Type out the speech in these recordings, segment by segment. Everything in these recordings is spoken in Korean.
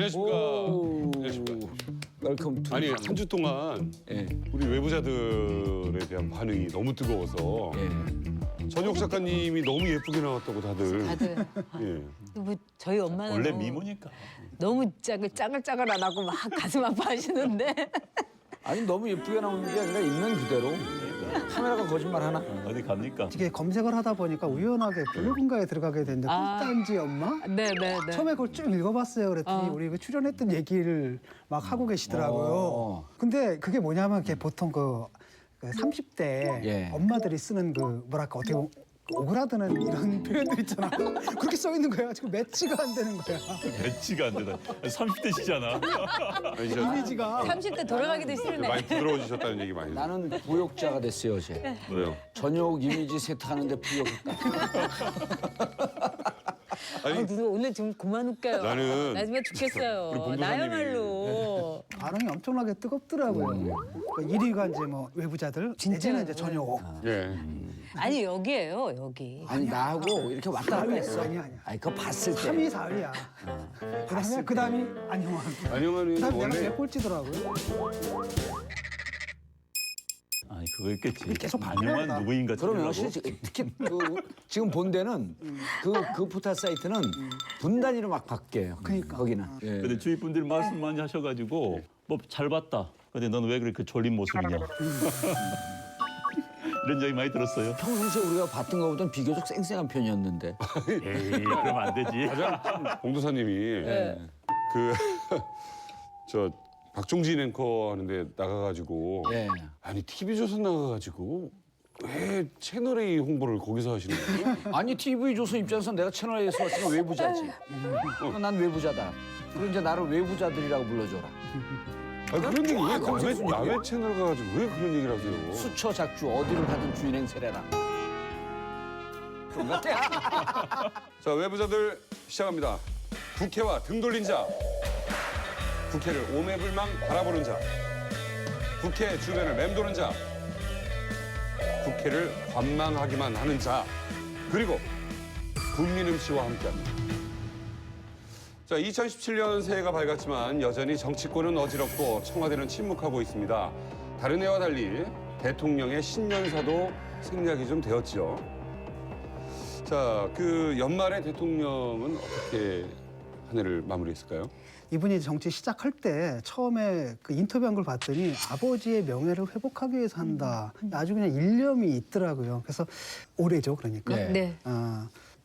안녕하십니까. 오. 안녕하십니까. 웰컴 투. 아니 한 주 동안 예. 우리 외부자들에 대한 반응이 너무 뜨거워서 예. 전혁 작가님이 너무 예쁘게 나왔다고 다들. 예. 뭐 저희 엄마는 원래 뭐 미모니까. 너무 짜글짜글 안 하고 막 가슴 아파하시는데 아니 너무 예쁘게 나오는 게 아니라 있는 그대로. 카메라가 거짓말 하나? 어디 갑니까? 이게 검색을 하다 보니까 우연하게 블로그인가에 들어가게 됐는데 아. 꿀단지 엄마? 네네네. 처음에 그걸 쭉 읽어봤어요. 그랬더니 우리 그 출연했던 얘기를 막 하고 계시더라고요. 근데 그게 뭐냐면 그게 보통 그 30대 예. 엄마들이 쓰는 그 뭐랄까 어떻게 보면 오그라드는 이런 표현들 있잖아. 그렇게 써 있는 거야. 지금 매치가 안 되는 거야. 매치가 안 되다. 30대시잖아. 아니, 저 이미지가. 30대 돌아가기도 싫네. 많이 부드러워지셨다는 얘기 많이 들어요. 나는 부욕자가 됐어요 어제. 왜요? 전역 이미지 세트하는데 부욕했다. 아니 누구 오늘 좀 그만 웃겨요. 나는 나 정말 우리 죽겠어요. 봉도사님이- 나야말로. 반응이 엄청나게 뜨겁더라고요. 1위가 이제 뭐 외부자들, 내지는 이제 전효. 예. 아니 여기에요 여기. 아니 나하고 이렇게 왔다 갔다 했어. 아니야. 아니 그거 봤을 때. 3위, 4위야. 그다음이 안영환. 안영환 그다음에 의원은 내가 제일 원래 꼴찌더라고요. 아니 그거 있겠지. 계속 안녕한 바뀌었다. 누구인가 그러면 찾으려고. 특히 지금 본 데는 그 포털 사이트는 분 단위로 막 바뀌어요. 그러니까. 거기는. 예. 근데 주위 분들이 말씀 많이 하셔가지고 뭐 잘 봤다. 근데 넌 왜 그렇게 졸린 모습이냐. 이런 얘기 많이 들었어요. 평상시에 우리가 봤던 것보다는 비교적 쌩쌩한 편이었는데. 에이 그러면 안 되지. 봉도사님이 그 저 박종진 앵커 하는데 나가가지고 예. 아니 TV조선 나가가지고 왜 채널 A 홍보를 거기서 하시는 거예요? 아니 TV조선 입장에서 내가 채널A에서 왔으니까 외부자지. 난 외부자다. 그리고 이제 나를 외부자들이라고 불러줘라. 아니, 그런 얘기 왜 검색 순위예요? 남의 채널 가가지고 왜 그런 얘기를 하세요? 수처 작주 어디를 가든 주인 행세래라. 그런 것 같아. 자, 외부자들 시작합니다. 국회와 등 돌린 자, 국회를 오매불망 바라보는 자, 국회 주변을 맴도는 자, 국회를 관망하기만 하는 자, 그리고 국민음치와 함께합니다. 자, 2017년 새해가 밝았지만 여전히 정치권은 어지럽고 청와대는 침묵하고 있습니다. 다른 해와 달리 대통령의 신년사도 생략이 좀 되었죠. 자, 그 연말에 대통령은 어떻게 한 해를 마무리했을까요? 이분이 정치 시작할 때 처음에 그 인터뷰한 걸 봤더니 아버지의 명예를 회복하기 위해서 한다. 아주 그냥 일념이 있더라고요. 그래서 올해죠, 그러니까. 네. 네.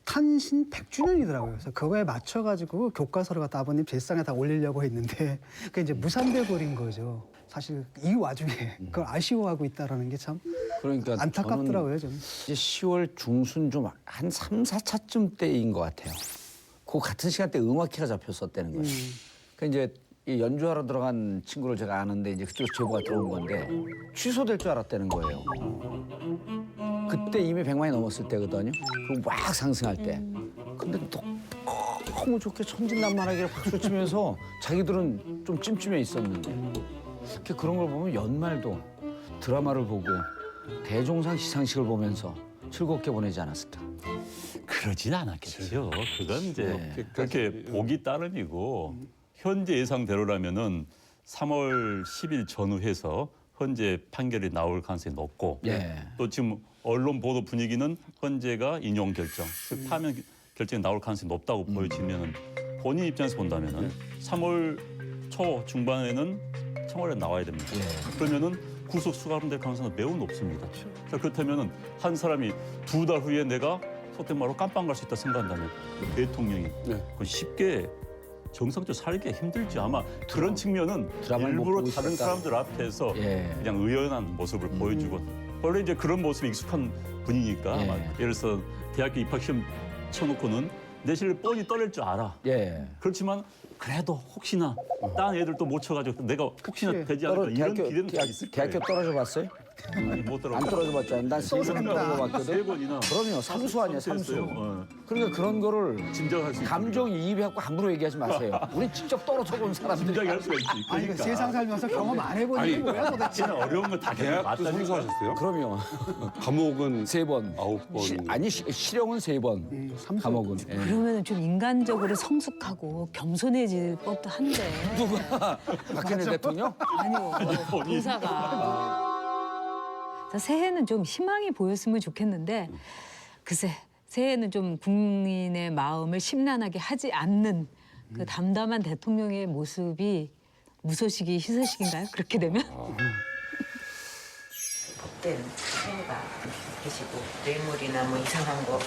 탄신 100주년이더라고요. 그래서 그거에 맞춰가지고 교과서를 갖다 아버님 제상에다 올리려고 했는데 그게 이제 무산돼 버린 거죠. 사실 이 와중에 그걸 아쉬워하고 있다라는 게 참 그러니까 안타깝더라고요, 저는. 이제 10월 중순 좀 한 3, 4차쯤 때인 것 같아요. 그 같은 시간대 음악회가 잡혔었다는 거예요. 그 이제 이 연주하러 들어간 친구를 제가 아는데 이제 그쪽 제보가 들어온 건데 취소될 줄 알았다는 거예요. 그때 이미 100만이 넘었을 때거든요. 그리고 막 상승할 때. 근데 너무 좋게 천진난만하게 박수 치면서 자기들은 좀 찜찜해 있었는데 그런 걸 보면 연말도 드라마를 보고 대종상 시상식을 보면서 즐겁게 보내지 않았을까. 그러진 않았겠죠. 그건 이제 네. 그렇게 보기 따름이고 현재 예상대로라면은 3월 10일 전후해서 현재 판결이 나올 가능성이 높고 예. 또 지금 언론 보도 분위기는 헌재가 인용 결정, 즉 파면 결정이 나올 가능성이 높다고 보여지면은 본인 입장에서 본다면은 3월 초 중반에는 청와대에 나와야 됩니다. 그러면은 구속 수감될 가능성은 매우 높습니다. 자, 그렇다면은 한 사람이 2달 후에 내가 속된 말로 깜빵 갈 수 있다 생각한다면 대통령이 그건 쉽게 정상적으로 살기가 힘들지. 아마 그런 측면은 드라마를 못 일부러 보고 다른 있었다. 사람들 앞에서 예. 그냥 의연한 모습을 보여주고 원래 이제 그런 모습에 익숙한 분이니까 예. 아마 예를 들어서 대학교 입학시험 쳐놓고는 내신을 뻔히 떨릴 줄 알아. 예. 그렇지만 그래도 혹시나 딴 애들 또 못 쳐가지고 내가 혹시나 그치. 되지 않을까 이런 기대는 다 있을 거예요. 대학교 떨어져 봤어요? 아니 못 들어. 안 떨어져 봤잖아. 난 세 번 쏜다. 떨어져 봤거든. 세 번이나. 그럼요. 삼수 아니야, 삼수. 삼수했어요. 그러니까 그런 거를 짐작할 수 있습니다. 감정이입해갖고 함부로 얘기하지 마세요. 우리 직접 떨어져 본 사람들. 짐작이 할 수가 있지. 아니 그러니까. 그 세상 살면서 경험 안 해본 아니, 게 뭐야 도대체. 진짜 어려운 거다 대학도 선수하셨어요? 그럼요. 감옥은 세 번. 9번. 아니 실형은 세 번. 삼수. 감옥은. 예. 그러면 좀 인간적으로 성숙하고 겸손해질 법도 한데. 누가 박근혜 대통령? 아니요. 의사가. 새해는 좀 희망이 보였으면 좋겠는데 글쎄 새해는 좀 국민의 마음을 심란하게 하지 않는 그 담담한 대통령의 모습이 무소식이 희소식인가요? 그렇게 되면? 그때는 생각 계시고 뇌물이나 뭐 이상한 거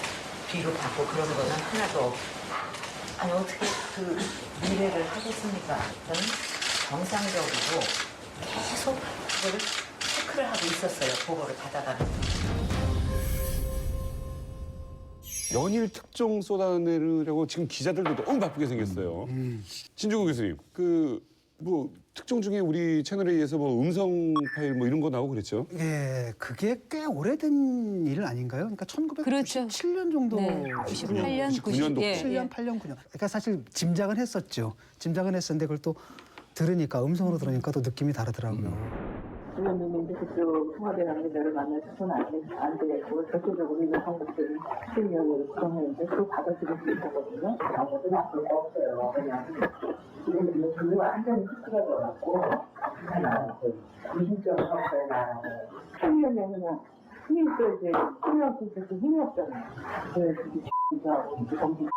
뒤로 받고 그런 거는 하나도 없고 아니 어떻게 그 미래를 하겠습니까? 저는 정상적으로 계속 그거를 체크를 하고 있었어요. 보고를 받아가면서. 연일 특종 쏟아내려고 지금 기자들도 너무 바쁘게 생겼어요. 진중구 교수님, 그 뭐 특종 중에 우리 채널에 의해서 뭐 음성 파일 뭐 이런 거 나오고 그랬죠? 예, 그게 꽤 오래된 일 아닌가요? 그러니까 1997년 그렇죠. 정도. 네. 98년, 99년도. 90년. 7년, 8년, 9년. 그러니까 사실 짐작은 했었죠. 짐작은 했었는데 그걸 또 들으니까 음성으로 들으니까 또 느낌이 다르더라고요. 의원님인데 그쪽 청와대 관계자를 만나서는 안 되고 절대적으로 이런 방법들을 실력으로 구성했는데 그걸 받아들일 수 있거든요. 아무도 나쁠 거 없어요. 그냥 지금 그거 완전히 스트가 들어갔고 무신적 상태에 나가고 3년에는 뭐 힘이 있어야지 힘이 없을 때 힘이 없잖아요. 그래서 그게 X하고 정신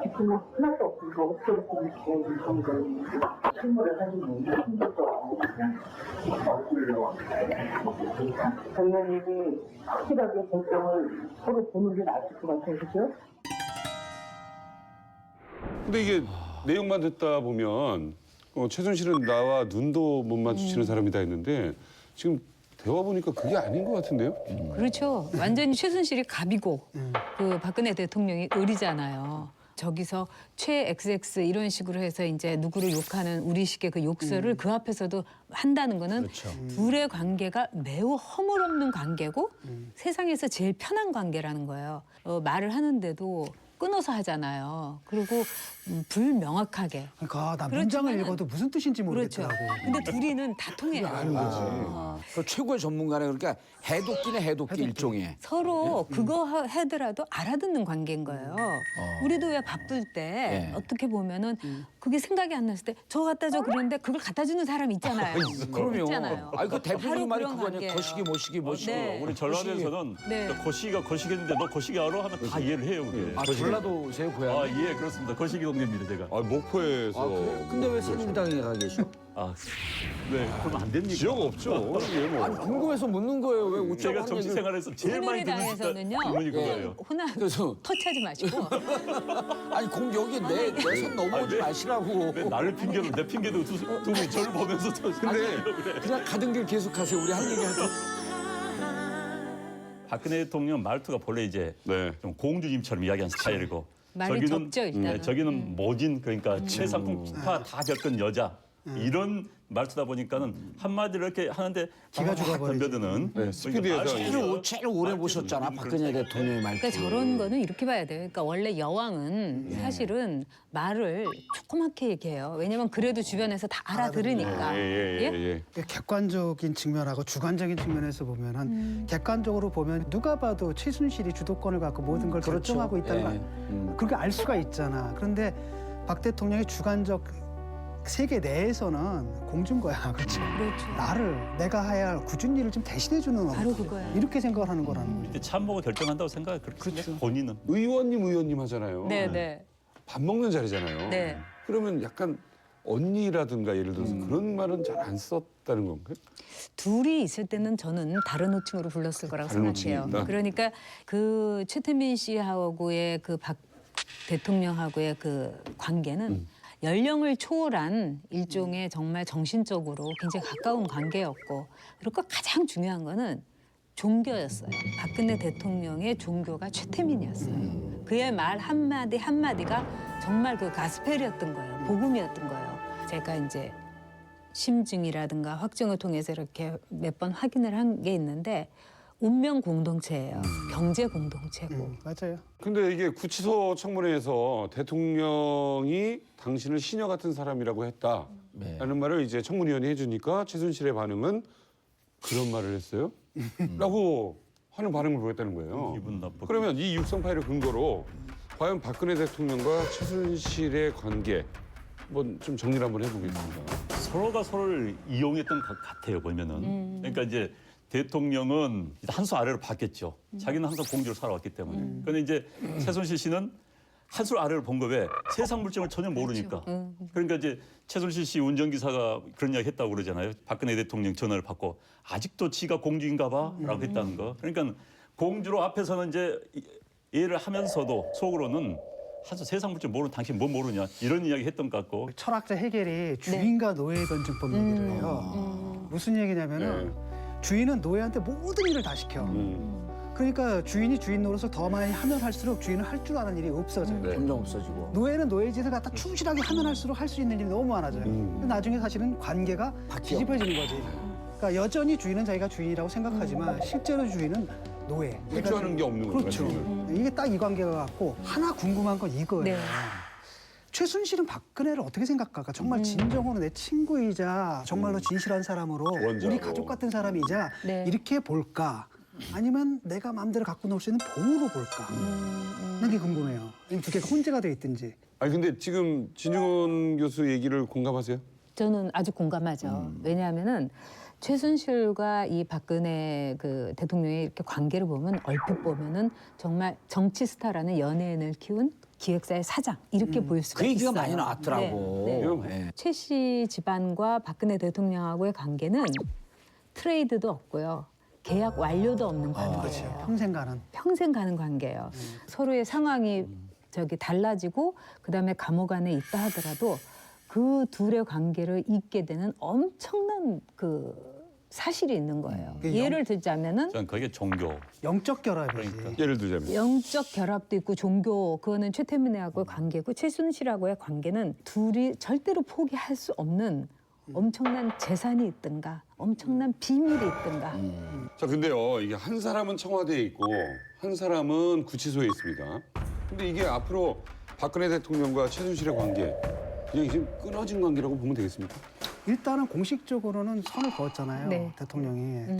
기쁨은 하나도 없고 어떻게 이렇게 인성적인 실물을 가지고 힘들도 않고 그냥 의원님이 확실하게 결정을 서로 보는 게 나을 것 같아요. 그죠? 근데 이게 내용만 듣다 보면 최순실은 나와 눈도 못 마주치는 사람이다 했는데 지금 대화 보니까 그게 아닌 것 같은데요? 그렇죠. 완전히 최순실이 갑이고 그 박근혜 대통령이 을이잖아요. 저기서 최 XX 이런 식으로 해서 이제 누구를 욕하는 우리식의 그 욕설을 그 앞에서도 한다는 거는 둘의 관계가 매우 허물없는 관계고 세상에서 제일 편한 관계라는 거예요. 말을 하는데도 끊어서 하잖아요. 그리고 불명확하게. 그러니까 나 문장을 그렇지만은- 읽어도 무슨 뜻인지 그렇죠. 모르겠더라고. 근데 둘이는 다 통해요. 그 최고의 전문가네. 그러니까 해독기네 해독기 일종의. 서로 그거 하더라도 알아듣는 관계인 거예요. 우리도 왜 바쁠 때 예. 어떻게 보면은 그게 생각이 안 났을 때 저 갖다 줘 그러는데 그걸 갖다 주는 사람 있잖아요. 그럼요. 있잖아요. 아니 그 대표님 바로 말이 그런 그거 아니야. 관계예요. 거시기 모시기 모시기. 네. 우리 전라도에서는 네. 거시기가 거시기인데 너 거시기 알아? 하면 다 이해를 해요. 그게. 아 전라도세요 고향? 아, 예, 그렇습니다. 거시기 동네입니다, 제가. 아, 목포에서. 아, 그래요? 근데 왜 새누리당에 가 계셔? 아, 왜? 그러면 안 됩니까? 지역 없죠. 이게 뭐. 아니 궁금해서 묻는 거예요. 왜 웃자고 제가 하는 정치 얘기를. 생활에서 제일 많이 듣는 새누리당에서는요. 질문이 그거예요. 호나 그래서 터치하지 마시고 아니 공 여기 내손 넘어오지 왜- 마시라고. 왜 나를 핑계로 내 핑계도 두 분이 저를 보면서 근데 그냥 가던 길 계속하세요. 우리 한 얘기 할 때. 박근혜 대통령 말투가 본래 이제 네. 좀 공주님처럼 이야기하는 스타일이고 말이 적죠, 일단은. 저기는 모진 그러니까 최상품 스타 다 겪은 여자 이런 말투다 보니까는 한마디를 이렇게 하는데 기가 확 죽어버리지. 덤벼드는 네, 스피디에서 제일 오래 보셨잖아. 박근혜 대통령의 말투. 그러니까 저런 거는 이렇게 봐야 돼요. 그러니까 원래 여왕은 사실은 말을 조그맣게 얘기해요. 왜냐면 그래도 주변에서 다 알아들으니까. 예. 객관적인 측면하고 주관적인 측면에서 보면은 객관적으로 보면 누가 봐도 최순실이 주도권을 갖고 모든 걸 그렇죠. 결정하고 있다는 예. 걸 그렇게 알 수가 있잖아. 그런데 박 대통령의 주관적 세계 내에서는 공주인 거야. 그렇죠. 그렇죠. 나를 내가 해야 할 굳은 일을 좀 대신해 주는 바로 그거야. 이렇게 생각을 하는 거라는 거죠. 근데 참모가 결정한다고 생각해. 그렇게 본인은. 의원님 하잖아요. 네, 네. 밥 먹는 자리잖아요. 네. 그러면 약간 언니라든가 예를 들어서 그런 말은 잘 안 썼다는 건가요? 둘이 있을 때는 저는 다른 호칭으로 불렀을 거라고 다른 생각해요. 호칭이다? 그러니까 그 최태민 씨하고의 그 박 대통령하고의 그 관계는 연령을 초월한 일종의 정말 정신적으로 굉장히 가까운 관계였고 그리고 가장 중요한 거는 종교였어요. 박근혜 대통령의 종교가 최태민이었어요. 그의 말 한마디 한마디가 정말 그 가스펠이었던 거예요. 복음이었던 거예요. 제가 이제 심증이라든가 확증을 통해서 이렇게 몇 번 확인을 한 게 있는데 운명 공동체예요. 경제 공동체고. 맞아요. 근데 이게 구치소 청문회에서 대통령이 당신을 시녀 같은 사람이라고 했다라는 네. 말을 이제 청문위원이 해주니까 최순실의 반응은 그런 말을 했어요? 라고 하는 반응을 보였다는 거예요. 기분 나쁘게. 그러면 이 육성 파일을 근거로 과연 박근혜 대통령과 최순실의 관계 뭐 좀 정리를 한번 해보겠습니다. 서로가 서로를 이용했던 것 같아요 보면은. 그러니까 이제 대통령은 한 수 아래로 봤겠죠. 자기는 항상 공주로 살아왔기 때문에. 그런데 이제 최순실 씨는 한 수 아래로 본 거에 세상 물정을 전혀 모르니까. 그러니까 이제 최순실 씨 운전기사가 그런 이야기 했다고 그러잖아요. 박근혜 대통령 전화를 받고 아직도 지가 공주인가 봐라고 했다는 거. 그러니까 공주로 앞에서는 이제 이해를 하면서도 속으로는 한수 세상 물정 모르는 당신 뭐 모르냐 이런 이야기 했던 것 같고. 철학자 해겔이 주인과 노예의 변증법 얘기를 해요. 무슨 얘기냐면은 주인은 노예한테 모든 일을 다 시켜. 그러니까 주인이 주인 노릇을 더 많이 하면 할수록 주인은 할 줄 아는 일이 없어져요. 점점 없어지고. 노예는 노예 짓을 갖다 충실하게 하면 할수록 할 수 있는 일이 너무 많아져요. 근데 나중에 사실은 관계가 뒤집어지는 거지. 그러니까 여전히 주인은 자기가 주인이라고 생각하지만 실제로 주인은 노예. 일조하는 게 없는 거죠. 그렇죠. 이게 딱 이 관계가 같고 하나 궁금한 건 이거예요. 네. 최순실은 박근혜를 어떻게 생각할까? 정말 진정으로 내 친구이자 정말로 진실한 사람으로 원자로. 우리 가족 같은 사람이자 네. 이렇게 볼까? 아니면 내가 마음대로 갖고 놀 수 있는 보호로 볼까? 난 그게 궁금해요. 이 두 개가 혼재가 돼 있든지. 아니 근데 지금 진중원 교수 얘기를 공감하세요? 저는 아주 공감하죠. 왜냐하면은 최순실과 이 박근혜 그 대통령의 이렇게 관계를 보면 얼핏 보면은 정말 정치 스타라는 연예인을 키운 기획사의 사장 이렇게 보일 수가 그 얘기가 있어요. 많이 나왔더라고. 네, 네. 네. 최 씨 집안과 박근혜 대통령하고의 관계는 트레이드도 없고요. 계약 완료도 없는 관계예요. 평생 가는. 평생 가는 관계예요. 서로의 상황이 달라지고 그다음에 감옥 안에 있다 하더라도 그 둘의 관계를 잇게 되는 엄청난 그 사실이 있는 거예요. 그 예를 들자면은 저는 그게 종교. 영적 결합이지. 그러니까. 예를 들자면 영적 결합도 있고 종교 그거는 최태민하고의 관계고 최순실하고의 관계는 둘이 절대로 포기할 수 없는 엄청난 재산이 있든가 엄청난 비밀이 있든가 자 근데요 이게 한 사람은 청와대에 있고 한 사람은 구치소에 있습니다. 근데 이게 앞으로 박근혜 대통령과 최순실의 관계 그냥 지금 끊어진 관계라고 보면 되겠습니까? 일단은 공식적으로는 선을 그었잖아요. 네. 대통령이.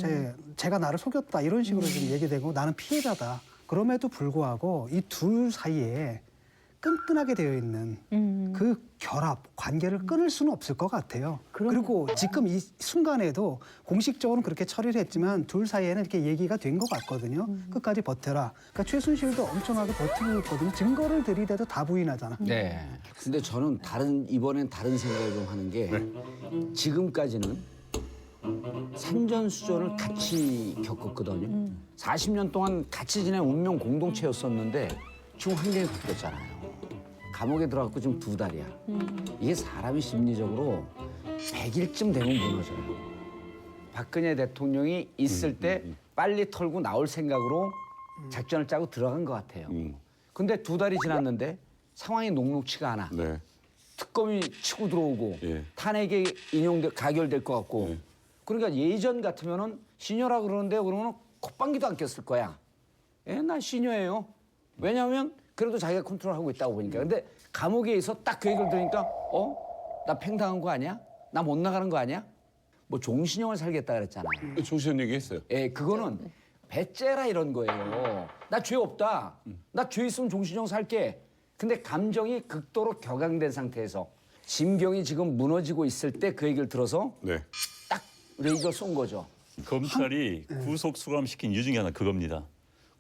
제가 나를 속였다 이런 식으로 지금 얘기되고 나는 피해자다. 그럼에도 불구하고 이 둘 사이에 끈끈하게 되어 있는 그 결합, 관계를 끊을 수는 없을 것 같아요. 그리고 지금 이 순간에도 공식적으로는 그렇게 처리를 했지만 둘 사이에는 이렇게 얘기가 된 것 같거든요. 끝까지 버텨라. 그러니까 최순실도 엄청나게 버티고 있거든요. 증거를 들이대도 다 부인하잖아. 네. 근데 저는 이번엔 다른 생각을 좀 하는 게 지금까지는 산전수전을 같이 겪었거든요. 40년 동안 같이 지낸 운명 공동체였었는데 지금 환경이 바뀌었잖아요. 감옥에 들어갔고 지금 2달이야. 이게 사람이 심리적으로 100일쯤 되면 무너져요. 박근혜 대통령이 있을 때 빨리 털고 나올 생각으로 작전을 짜고 들어간 것 같아요. 근데 2달이 지났는데 상황이 녹록치가 않아. 네. 특검이 치고 들어오고 예. 탄핵이 가결될 것 같고 그러니까 예전 같으면은 시녀라 그러는데 그러면 콧방귀도 안 꼈을 거야. 나 시녀예요. 왜냐하면 그래도 자기가 컨트롤하고 있다고 보니까. 근데 감옥에 있어 딱 그 얘기를 들으니까 나 팽당한 거 아니야? 나 못 나가는 거 아니야? 뭐 종신형을 살겠다 그랬잖아요. 조시현 얘기했어요. 그거는 배째라 이런 거예요. 나 죄 없다. 나 죄 있으면 종신형 살게. 근데 감정이 극도로 격앙된 상태에서 심경이 지금 무너지고 있을 때 그 얘기를 들어서 네. 딱 레이저 쏜 거죠. 검찰이 구속 수감시킨 이유 중에 하나 그겁니다.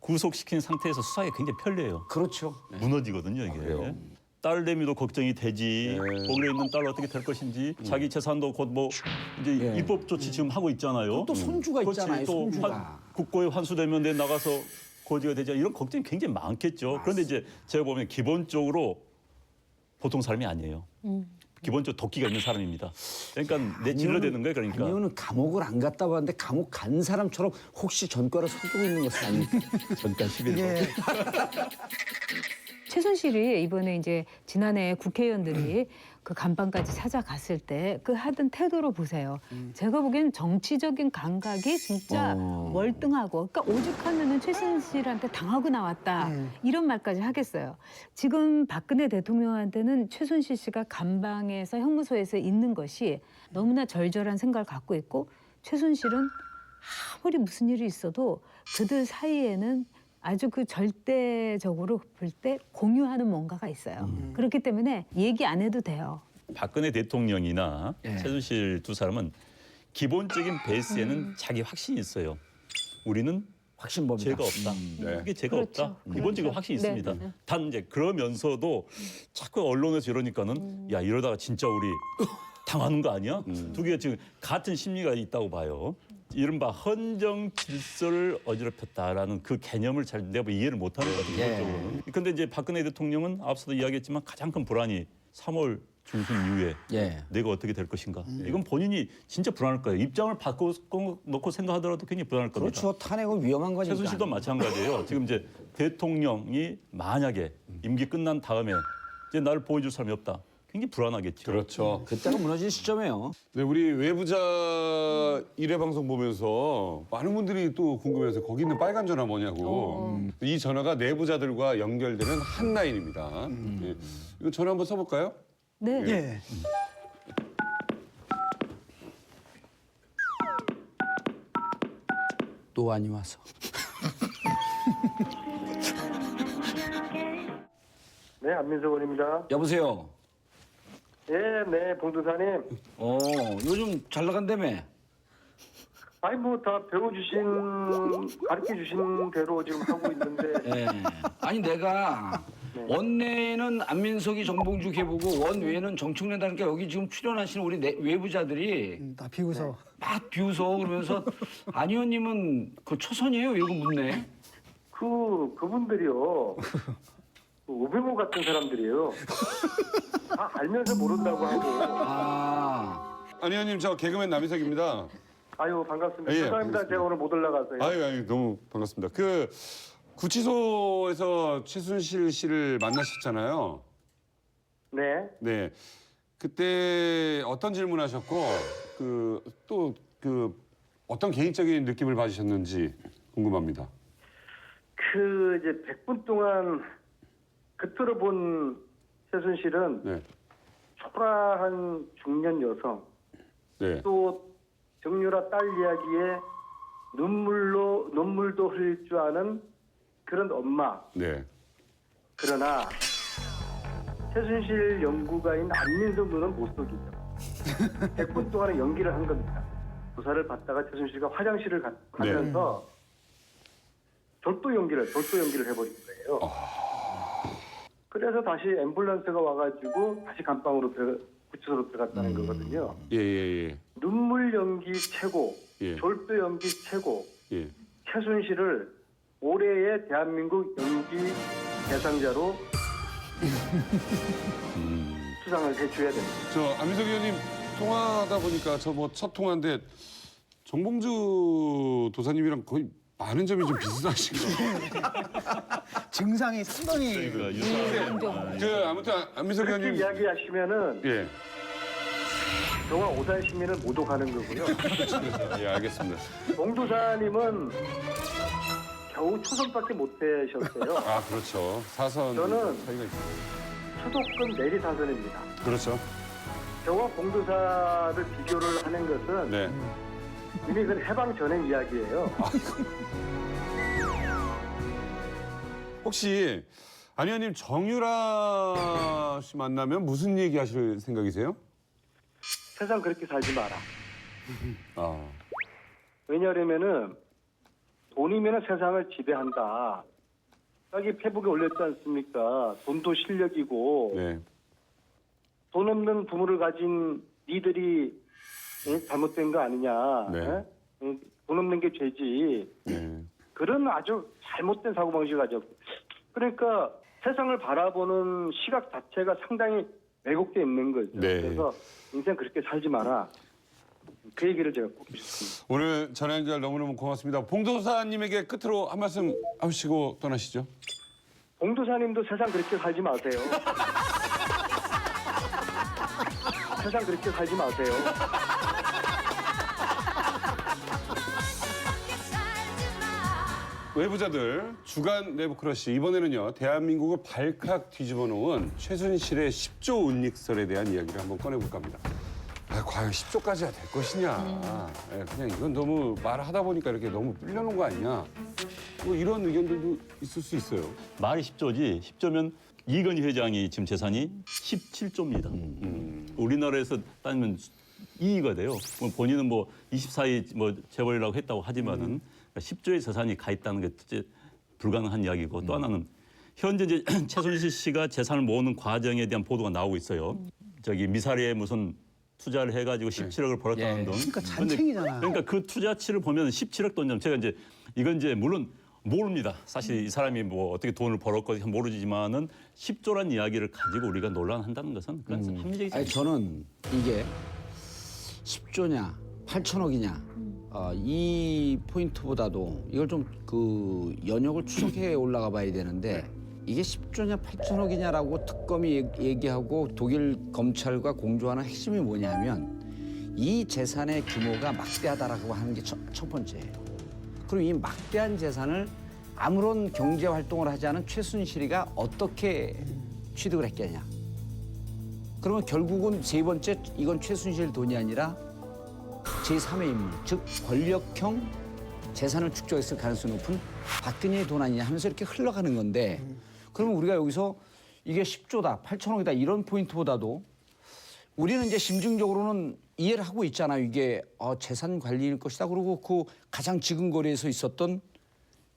구속시킨 상태에서 수사에 굉장히 편리해요. 그렇죠. 무너지거든요 이게. 그래요? 딸내미도 걱정이 되지. 거기에 있는 딸 어떻게 될 것인지. 자기 재산도 곧 뭐 이제 입법 조치 지금 하고 있잖아요. 또 손주가 그렇지, 있잖아요. 또 손주가. 국고에 환수되면 내 나가서 고지가 되지 이런 걱정이 굉장히 많겠죠. 그런데 이제 제가 보면 기본적으로 보통 사람이 아니에요. 기본적으로 도끼가 있는 사람입니다. 그러니까 내 질러대는 거예요. 그러니까. 아니요는 감옥을 안 갔다 왔는데 감옥 간 사람처럼 혹시 전과를 속이고 있는 것은 아닙니까? 전단 11번. 이게 최순실이 이번에 이제 지난해 국회의원들이 그 간방까지 찾아갔을 때 그 하던 태도로 보세요. 제가 보기엔 정치적인 감각이 진짜 월등하고, 그러니까 오죽하면은 최순실한테 당하고 나왔다 이런 말까지 하겠어요. 지금 박근혜 대통령한테는 최순실 씨가 간방에서 형무소에서 있는 것이 너무나 절절한 생각을 갖고 있고, 최순실은 아무리 무슨 일이 있어도 그들 사이에는 아주 그 절대적으로 볼 때 공유하는 뭔가가 있어요. 그렇기 때문에 얘기 안 해도 돼요. 박근혜 대통령이나 예. 최순실 두 사람은 기본적인 베이스에는 자기 확신이 있어요. 우리는 확신범이다. 죄가 없다. 네. 이게 죄가 그렇죠. 없다. 기본적인 그렇죠. 확신이 네. 있습니다. 단 이제 그러면서도 자꾸 언론에서 이러니까는 야 이러다가 진짜 우리 당하는 거 아니야? 두 개가 지금 같은 심리가 있다고 봐요. 이른바 헌정 질서를 어지럽혔다라는 그 개념을 잘 내가 이해를 못하는 것 같아요. 예. 기본적으로는. 근데 이제 박근혜 대통령은 앞서도 이야기했지만 가장 큰 불안이 3월 중순 이후에 예. 내가 어떻게 될 것인가. 이건 본인이 진짜 불안할 거예요. 입장을 바꿔놓고 생각하더라도 굉장히 불안할 겁니다. 그렇죠. 탄핵은 위험한 거니까. 최순실도 마찬가지예요. 지금 이제 대통령이 만약에 임기 끝난 다음에 이제 나를 보여줄 사람이 없다. 굉장히 불안하겠죠. 그렇죠. 그때가 무너진 시점이에요. 네, 우리 외부자 1회 방송 보면서 많은 분들이 또 궁금해서 거기 있는 빨간 전화 뭐냐고. 이 전화가 내부자들과 연결되는 한 라인입니다. 예. 이거 전화 한번 써볼까요? 네. 예. 또 아니 와서. 네, 안민석 의원입니다. 여보세요. 네, 봉도사님. 요즘 잘 나간다며. 아니 뭐 다 배워주신, 가르쳐주신 대로 지금 하고 있는데. 예. 아니 내가 원내는 안민석이 정봉주 해보고 원외는 정청래다니까 여기 지금 출연하시는 우리 외부자들이 다 비웃어. 막 비웃어 그러면서 안 의원님은 그 초선이에요? 이러고 묻네. 그분들이요. 그 우병우 같은 사람들이에요. 다 알면서 모른다고 하고. 아니 의원님, 저 개그맨 남희석입니다. 아유, 반갑습니다. 예, 죄송합니다. 제가 오늘 못 올라가서요. 아유, 너무 반갑습니다. 그 구치소에서 최순실 씨를 만나셨잖아요. 네. 네. 그때 어떤 질문하셨고 또 어떤 개인적인 느낌을 받으셨는지 궁금합니다. 이제 100분 동안 겉으로 본 최순실은 네. 초라한 중년 여성, 네. 또 정유라 딸 이야기에 눈물도 흘릴 줄 아는 그런 엄마. 네. 그러나 최순실 연구가인 안민석 누는 못 속이죠. 100분 동안의 연기를 한 겁니다. 조사를 받다가 최순실가 화장실을 가면서 절도 연기를 해버린 거예요. 그래서 다시 앰뷸런스가 와가지고 다시 감방으로 구치소로 들어갔다는 거거든요. 예. 눈물 연기 최고, 예. 절도 연기 최고, 예. 최순실을 올해의 대한민국 연기 대상자로 수상을 해줘야 됩니다. 저 안민석 의원님 통화하다 보니까 저 뭐 첫 통화인데 정봉주 도사님이랑 거의 많은 점이 좀 비슷하신 것 같아요. 증상이 상당히 아무튼 안민석 그렇게 의원님 이야기하시면은 예. 정말 오산 시민은 모두 가는 거고요. 예, 알겠습니다. 봉도사님은 겨우 초선밖에 못 되셨어요. 아, 그렇죠. 사선 저는 차이가 있어요. 수도권 내리사선입니다. 그렇죠. 저와 봉도사를 비교를 하는 것은 네. 이미 그 해방 전의 이야기예요. 혹시 안 의원님 정유라 씨 만나면 무슨 얘기 하실 생각이세요? 세상 그렇게 살지 마라. 아. 왜냐하면은 돈이면 세상을 지배한다. 여기 페북에 올렸지 않습니까? 돈도 실력이고 네. 돈 없는 부모를 가진 니들이 잘못된 거 아니냐. 네. 돈 없는 게 죄지. 네. 그런 아주 잘못된 사고방식을 가지고. 그러니까 세상을 바라보는 시각 자체가 상당히 왜곡되어 있는 거죠. 네. 그래서 인생 그렇게 살지 마라. 그 얘기를 제가 꼭 싶습니다. 오늘 전화 연결 너무너무 고맙습니다. 봉도사님에게 끝으로 한 말씀 하시고 떠나시죠. 봉도사님도 세상 그렇게 살지 마세요. 세상 그렇게 살지 마세요. 외부자들 주간 내부 크러쉬 이번에는요 대한민국을 발칵 뒤집어 놓은 최순실의 10조 은닉설에 대한 이야기를 한번 꺼내볼까 합니다. 과연 10조까지야 될 것이냐. 그냥 이건 너무 말하다 보니까 이렇게 너무 불려놓은 거 아니냐. 뭐 이런 의견들도 있을 수 있어요. 말이 10조지. 10조면 이건희 회장이 지금 재산이 17조입니다. 우리나라에서 따지면 2위가 돼요. 뭐 본인은 뭐 24위 뭐 재벌이라고 했다고 하지만은 10조의 재산이 가 있다는 게 진짜 불가능한 이야기고 또 하나는 현재 이제 최순실 씨가 재산을 모으는 과정에 대한 보도가 나오고 있어요. 저기 미사리에 무슨 투자를 해가지고 17억을 벌었다는 돈. 그러니까 잔챙이잖아요. 그러니까 그 투자치를 보면 17억 돈. 제가 이제 이건 이제 물론 모릅니다. 사실 이 사람이 뭐 어떻게 돈을 벌었건 모르지만은 10조란 이야기를 가지고 우리가 논란한다는 것은 그건 합리적이지 아니 않습니다. 저는 이게 10조냐 8천억이냐 이 포인트보다도 이걸 좀 그 연역을 추적해 올라가 봐야 되는데 이게 10조냐 8천억이냐라고 특검이 얘기하고 독일 검찰과 공조하는 핵심이 뭐냐면 이 재산의 규모가 막대하다라고 하는 게 첫 번째예요. 그럼 이 막대한 재산을 아무런 경제 활동을 하지 않은 최순실이가 어떻게 취득을 했겠냐. 그러면 결국은 세 번째 이건 최순실 돈이 아니라 제3의 인물, 즉 권력형 재산을 축적했을 가능성이 높은 박근혜의 돈 아니냐 하면서 이렇게 흘러가는 건데 그러면 우리가 여기서 이게 10조다, 8천억이다 이런 포인트보다도 우리는 이제 심증적으로는 이해를 하고 있잖아요. 이게 재산 관리일 것이다. 그리고 그 가장 지근거리에서 있었던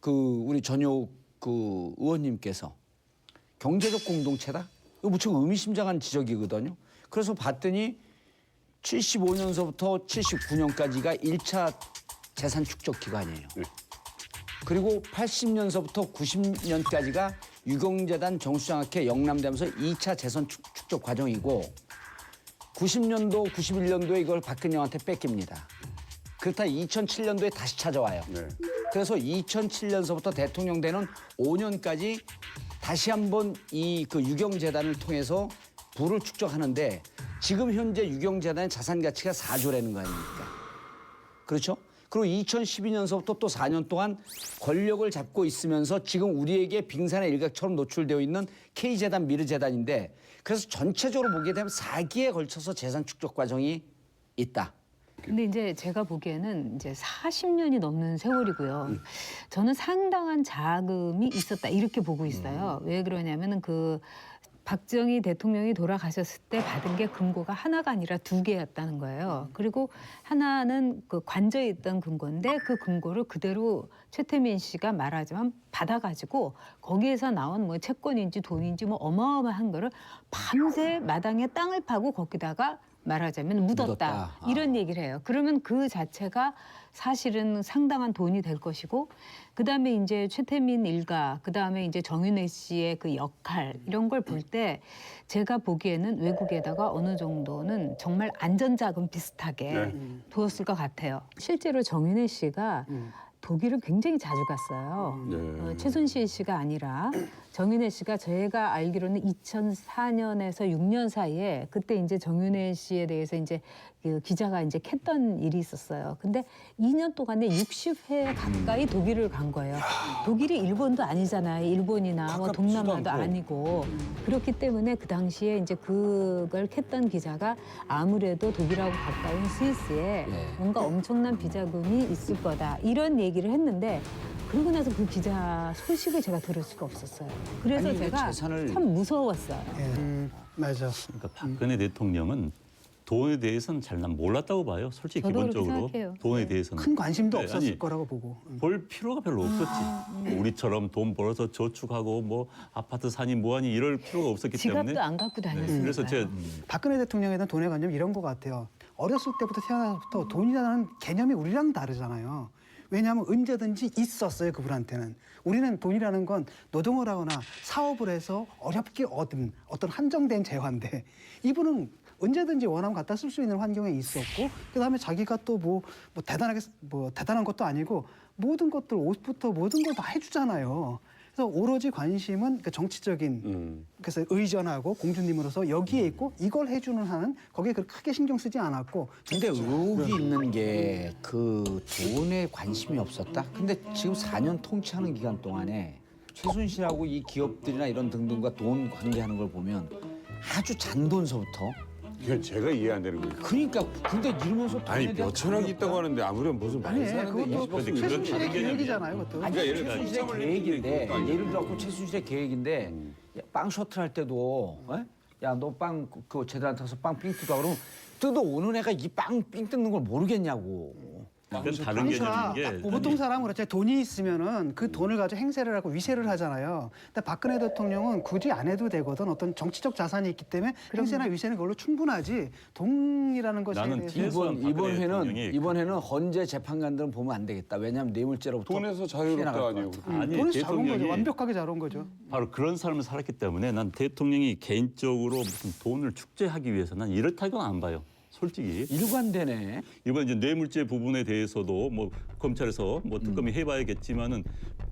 그 우리 전효 그 의원님께서 경제적 공동체다? 이거 무척 의미심장한 지적이거든요. 그래서 봤더니 75년서부터 79년까지가 1차 재산 축적 기간이에요. 그리고 80년서부터 90년까지가 유경재단 정수장학회 영남대하면서 2차 재산 축적 과정이고 90년도, 91년도에 이걸 박근영한테 뺏깁니다. 그렇다 2007년도에 다시 찾아와요. 네. 그래서 2007년서부터 대통령 되는 5년까지 다시 한번 이 그 유경재단을 통해서 부를 축적하는데 지금 현재 유경재단의 자산 가치가 4조라는 거 아닙니까? 그렇죠? 그리고 2012년서부터 또 4년 동안 권력을 잡고 있으면서 지금 우리에게 빙산의 일각처럼 노출되어 있는 K재단, 미르재단인데 그래서 전체적으로 보게 되면 4기에 걸쳐서 재산 축적 과정이 있다. 근데 이제 제가 보기에는 이제 40년이 넘는 세월이고요. 저는 상당한 자금이 있었다 이렇게 보고 있어요. 왜 그러냐면은 그 박정희 대통령이 돌아가셨을 때 받은 게 금고가 하나가 아니라 2개였다는 거예요. 그리고 하나는 그 관저에 있던 금고인데 그 금고를 그대로 최태민 씨가 말하자면 받아가지고 거기에서 나온 뭐 채권인지 돈인지 뭐 어마어마한 거를 밤새 마당에 땅을 파고 거기다가 말하자면 묻었다. 이런 얘기를 해요. 그러면 그 자체가 사실은 상당한 돈이 될 것이고 그다음에 이제 최태민 일가 그다음에 이제 정윤회 씨의 그 역할 이런 걸 볼 때 제가 보기에는 외국에다가 어느 정도는 정말 안전자금 비슷하게 두었을 것 같아요. 실제로 정윤회 씨가 독일을 굉장히 자주 갔어요. 최순실 씨가 아니라 정윤회 씨가 제가 알기로는 2004년에서 6년 사이에 그때 이제 정윤회 씨에 대해서 이제 그 기자가 이제 캤던 일이 있었어요. 근데 2년 동안에 60회 가까이 독일을 간 거예요. 독일이 일본도 아니잖아요. 일본이나 뭐 동남아도 아니고 그렇기 때문에 그 당시에 이제 그걸 캤던 기자가 아무래도 독일하고 가까운 스위스에 뭔가 엄청난 비자금이 있을 거다 이런 얘기를 했는데. 그러고 나서 그 기자 소식을 제가 들을 수가 없었어요. 그래서 아니, 제가 재산을... 참 무서웠어요. 맞아. 그러니까 박근혜 대통령은 돈에 대해서는 잘 난 몰랐다고 봐요. 솔직히 저도 그렇게 기본적으로 생각해요. 돈에 대해서는 큰 관심도 네, 없었을 아니, 거라고 보고. 볼 필요가 별로 없었지. 뭐 우리처럼 돈 벌어서 저축하고 뭐 아파트 사니 뭐하니 이럴 필요가 없었기 때문에. 지갑도 안 갖고 다녔으니까요. 그래서 제가 박근혜 대통령에 대한 돈의 관념 이런 것 같아요. 어렸을 때부터 태어나서부터 돈이라는 개념이 우리랑 다르잖아요. 왜냐하면 언제든지 있었어요, 그분한테는. 우리는 돈이라는 건 노동을 하거나 사업을 해서 어렵게 얻은 어떤 한정된 재화인데 이분은 언제든지 원하면 갖다 쓸 수 있는 환경에 있었고 그다음에 자기가 또 뭐 대단한 것도 아니고 모든 것들 옷부터 모든 걸 다 해주잖아요. 그래서 오로지 관심은 그 정치적인 그래서 의전하고 공주님으로서 여기에 있고 이걸 해주는 한은 거기에 그렇게 크게 신경 쓰지 않았고. 근데 의혹이 있는 게 그 돈에 관심이 없었다. 근데 지금 4년 통치하는 기간 동안에 최순실하고 이 기업들이나 이런 등등과 돈 관계하는 걸 보면 아주 잔돈서부터. 이건 제가 이해 안 되는 거예요. 그러니까 근데 이러면서 아니 돈에 대한 몇 천억이 감이 있다고 하는데 아무렴 무슨 아니, 많이 사는데 그것도 20%. 그건 최순실의 다른 개념이에요. 계획이잖아요, 그것도. 아니 그러니까 예를 들어 최순실의 입장을 계획인데 내는 게 예를 들어 최순실의 계획인데 빵 셔틀 할 때도 야 너 빵 그 제대로 타서 빵 삥 뜯어 그러면 뜯어오는 애가 이 빵 삥 뜯는 걸 모르겠냐고. 그건 다른 그러니까 개념인 게 보통 사람은 그렇죠. 돈이 있으면은 그 돈을 가지고 행세를 하고 위세를 하잖아요. 근데 박근혜 대통령은 굳이 안 해도 되거든. 어떤 정치적 자산이 있기 때문에 행세나 위세는 그걸로 충분하지. 돈이라는 것에 나는 대해서 최소한 이번 박근혜 대통령이 회는 이번 회는 헌재 재판관들은 보면 안 되겠다. 왜냐하면 뇌물죄로부터 돈에서 피해 자유롭다 나갈 것 아니에요. 같아. 아니 돈에서 잘 온 거죠. 대통령이 완벽하게 잘 온 거죠. 바로 그런 삶을 살았기 때문에 난 대통령이 개인적으로 무슨 돈을 축제하기 위해서 난 이렇다고는 안 봐요. 솔직히 일관되네. 이번 이제 뇌물죄 부분에 대해서도 뭐 검찰에서 뭐 특검이 해봐야겠지만은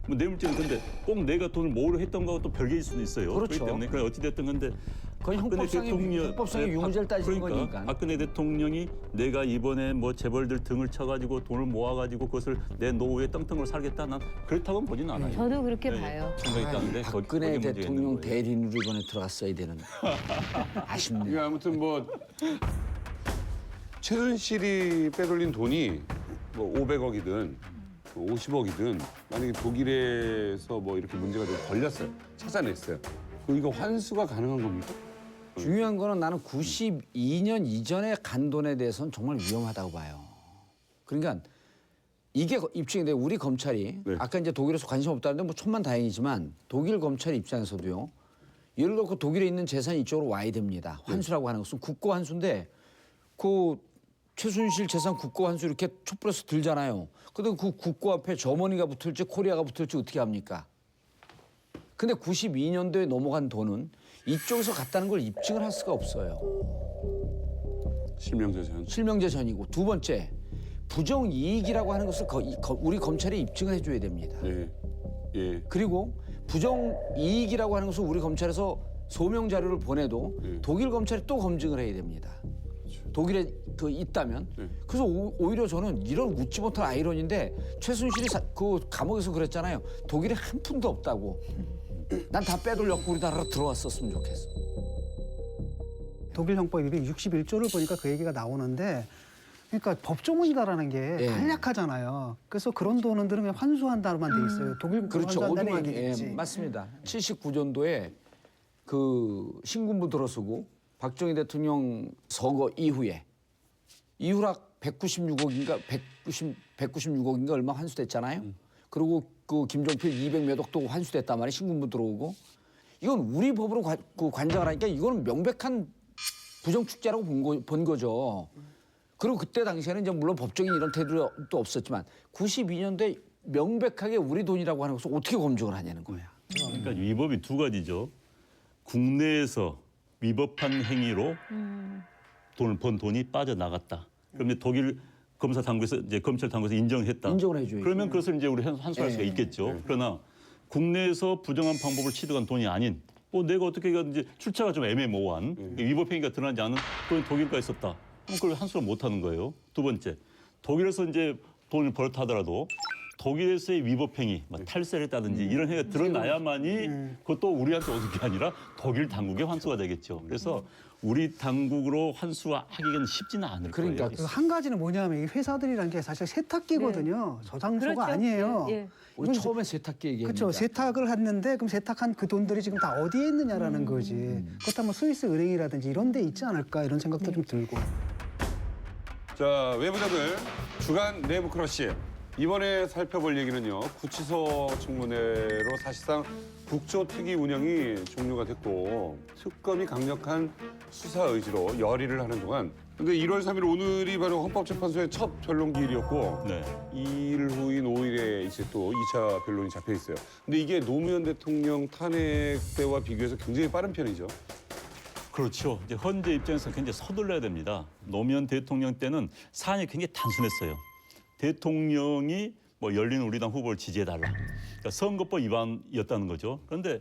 뭐 뇌물죄는 근데 꼭 내가 돈을 모으려 했던 거하고 또 별개일 수도 있어요. 그렇죠. 그렇기 때문에 그래 어찌 됐든 근데 그건 형법상의 유무죄를 따지는 거니까. 박근혜 대통령이 내가 이번에 뭐 재벌들 등을 쳐가지고 돈을 모아가지고 그것을 내 노후에 떵떵으로 살겠다 난 그렇다고는 보지는 않아요. 저도 그렇게 네, 봐요. 생각이 있다는데 박근혜 대통령 대리인으로 이번에 들어갔어야 되는데 아쉽네. 이게 아무튼 뭐 최순실이 빼돌린 돈이 뭐 500억이든 50억이든 만약에 독일에서 뭐 이렇게 문제가 좀 걸렸어요. 찾아냈어요. 그 이거 환수가 가능한 겁니까? 중요한 거는 나는 92년 이전에 간 돈에 대해서는 정말 위험하다고 봐요. 그러니까 이게 입증이 돼. 우리 검찰이 네. 아까 이제 독일에서 관심 없다는데 뭐 천만다행이지만 독일 검찰 입장에서도요. 예를 들어 그 독일에 있는 재산이 이쪽으로 와야 됩니다. 환수라고 하는 것은 국고 환수인데 그 최순실 재산 국고 환수 이렇게 촛불에서 들잖아요. 근데 그 국고 앞에 저머니가 붙을지 코리아가 붙을지 어떻게 합니까? 근데 92년도에 넘어간 돈은 이쪽에서 갔다는 걸 입증을 할 수가 없어요. 실명재산. 실명재산이고 두 번째 부정이익이라고 하는 것을 우리 검찰이 입증을 해줘야 됩니다. 예. 예. 그리고 부정이익이라고 하는 것을 우리 검찰에서 소명 자료를 보내도 독일 검찰이 또 검증을 해야 됩니다. 독일에 그 있다면 그래서 오히려 저는 이런 웃지 못할 아이러니인데 최순실이 그 감옥에서 그랬잖아요. 독일에 한 푼도 없다고. 난 다 빼돌렸고 우리나라로 들어왔었으면 좋겠어. 독일 형법 261조를 보니까 그 얘기가 나오는데 그러니까 법조문이다라는 게 예. 간략하잖아요. 그래서 그런 돈은 그냥 환수한다로만 돼 있어요. 독일 그렇죠. 환수한다는 어디만 얘기겠지. 맞습니다. 79년도에 그 신군부 들어서고 박정희 대통령 서거 이후에 이후락 196억인가 196억인가 얼마 환수됐잖아요. 그리고 그 김종필 200몇 억도 환수됐단 말이에요. 신군부 들어오고 이건 우리 법으로 관장을 하니까 이거는 명백한 부정축제라고 본 거죠. 그리고 그때 당시에는 이제 물론 법적인 이런 태도도 없었지만 92년도에 명백하게 우리 돈이라고 하는 것을 어떻게 검증을 하냐는 거야. 그러니까 위법이 두 가지죠. 국내에서 위법한 행위로 돈을 번 돈이 빠져나갔다. 그럼 이제 독일 검사 당국에서 이제 검찰 당국에서 인정했다. 인정을 해줘야죠. 그러면 그것을 이제 우리 환수할 수가 예. 있겠죠. 그러나 국내에서 부정한 방법을 취득한 돈이 아닌 뭐 내가 어떻게 이제 출처가 좀 애매모호한 위법 행위가 드러나지 않은 돈이 독일가에 있었다. 그럼 그걸 환수를 못 하는 거예요. 두 번째, 독일에서 이제 돈을 벌었다 하더라도 독일에서의 위법 행위, 뭐 탈세를 했다든지 이런 행위가 드러나야만이 그것도 우리한테 오는 게 아니라 독일 당국에 환수가 되겠죠. 그래서 우리 당국으로 환수하기는 쉽지는 않을 그러니까 거예요. 그한 가지는 뭐냐면 이 회사들이라는 게 사실 세탁기거든요. 저장소가 그렇죠. 아니에요. 예, 예. 우리 처음에 세탁기 얘기했는데 그렇죠. 세탁을 했는데 그럼 세탁한 그 돈들이 지금 다 어디에 있느냐라는 거지. 그렇다면 스위스 은행이라든지 이런 데 있지 않을까 이런 생각도 좀 들고. 자, 외부자들 주간 내부 크러쉬. 이번에 살펴볼 얘기는요. 구치소 청문회로 사실상 국조특위 운영이 종료가 됐고 특검이 강력한 수사 의지로 열의를 하는 동안 근데 1월 3일 오늘이 바로 헌법재판소의 첫 변론기일이었고 네. 2일 후인 5일에 이제 또 2차 변론이 잡혀 있어요. 근데 이게 노무현 대통령 탄핵 때와 비교해서 굉장히 빠른 편이죠. 그렇죠. 이제 헌재 입장에서 굉장히 서둘러야 됩니다. 노무현 대통령 때는 사안이 굉장히 단순했어요. 대통령이 뭐 열린 우리당 후보를 지지해달라. 그러니까 선거법 위반이었다는 거죠. 그런데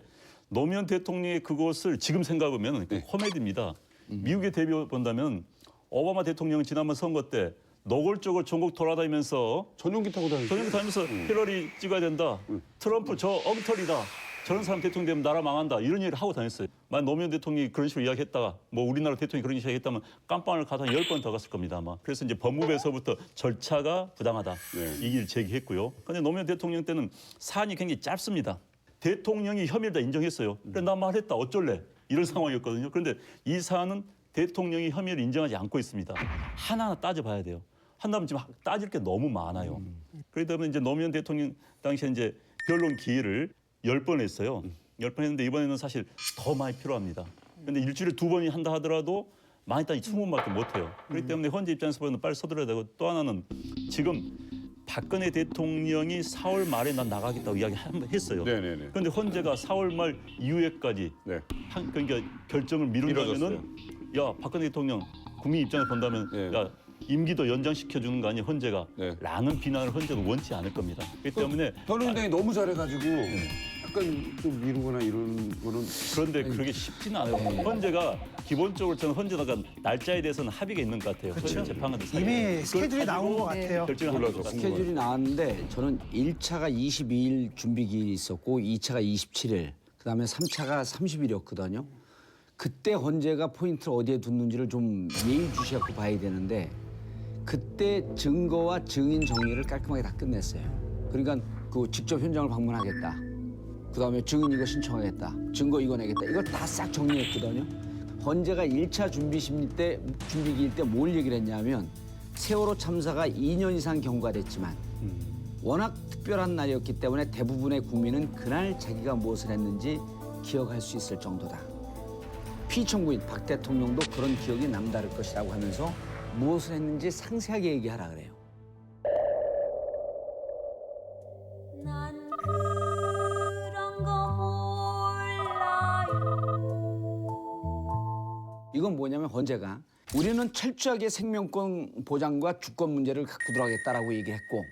노무현 대통령이 그것을 지금 생각하면 코미디입니다. 미국의 대비 본다면 오바마 대통령은 지난번 선거 때 노골적으로 전국 돌아다니면서 전용기 타고 다니면서 힐러리 찍어야 된다. 트럼프 저 엉터리다. 저런 사람 대통령 되면 나라 망한다. 이런 얘기를 하고 다녔어요. 만약 노무현 대통령이 그런 식으로 이야기했다가 뭐 우리나라 대통령이 그런 식으로 이야기했다면 깜빵을 가서 한 10번 더 갔을 겁니다. 아마. 그래서 이제 법무부에서부터 절차가 부당하다. 네. 이길 제기했고요. 그런데 노무현 대통령 때는 사안이 굉장히 짧습니다. 대통령이 혐의를 다 인정했어요. 그래 나 말했다. 어쩔래? 이런 상황이었거든요. 그런데 이 사안은 대통령이 혐의를 인정하지 않고 있습니다. 하나하나 따져봐야 돼요. 한다면 지금 따질 게 너무 많아요. 그렇기 때문에 이제 노무현 대통령 당시에 이제 변론 기회를 10번 했어요. 10번 했는데 이번에는 사실 더 많이 필요합니다. 그런데 일주일에 2번이 한다 하더라도 많이 따지 20번밖에 못 해요. 그렇기 때문에 헌재 입장에서 보면 빨리 서둘러야 되고 또 하나는 지금 박근혜 대통령이 4월 말에 난 나가겠다고 이야기 한번 했어요. 네네네. 그런데 헌재가 4월 말 이후에까지 네. 그러니까 결정을 미룬다면은 야 박근혜 대통령 국민 입장에서 본다면 네. 야 임기도 연장시켜 주는 거 아니야 헌재가 네. 라는 비난을 헌재도 원치 않을 겁니다. 그렇기 때문에 변호인단이 너무 잘해가지고 약간 좀 미루거나 이런 거는 그런데 그렇게 쉽지는 않아요. 헌재가 기본적으로 저는 헌재가 날짜에 대해서는 합의가 있는 것 같아요. 헌재 재판관들 사이에. 이미 스케줄이 나온 것 같아요. 결정을 하는 것 같습니다. 스케줄이 나왔는데 저는 1차가 22일 준비기일이 있었고 2차가 27일, 그다음에 3차가 30일이었거든요. 그때 헌재가 포인트를 어디에 뒀는지를 좀 예의주시하고 봐야 되는데 그때 증거와 증인 정리를 깔끔하게 다 끝냈어요. 그러니까 그 직접 현장을 방문하겠다. 그다음에 증인 이거 신청하겠다. 증거 이거 내겠다. 이걸 다 싹 정리했거든요. 헌재가 1차 준비기일 때 뭘 얘기를 했냐면 세월호 참사가 2년 이상 경과가 됐지만 워낙 특별한 날이었기 때문에 대부분의 국민은 그날 자기가 무엇을 했는지 기억할 수 있을 정도다. 피청구인 박 대통령도 그런 기억이 남다를 것이라고 하면서 무엇을 했는지 상세하게 얘기하라 그래요. 난 그런 거 몰라요. 이건 뭐냐면 헌재가 우리는 철저하게 생명권 보장과 주권 문제를 갖고 들어가겠다라고 얘기했고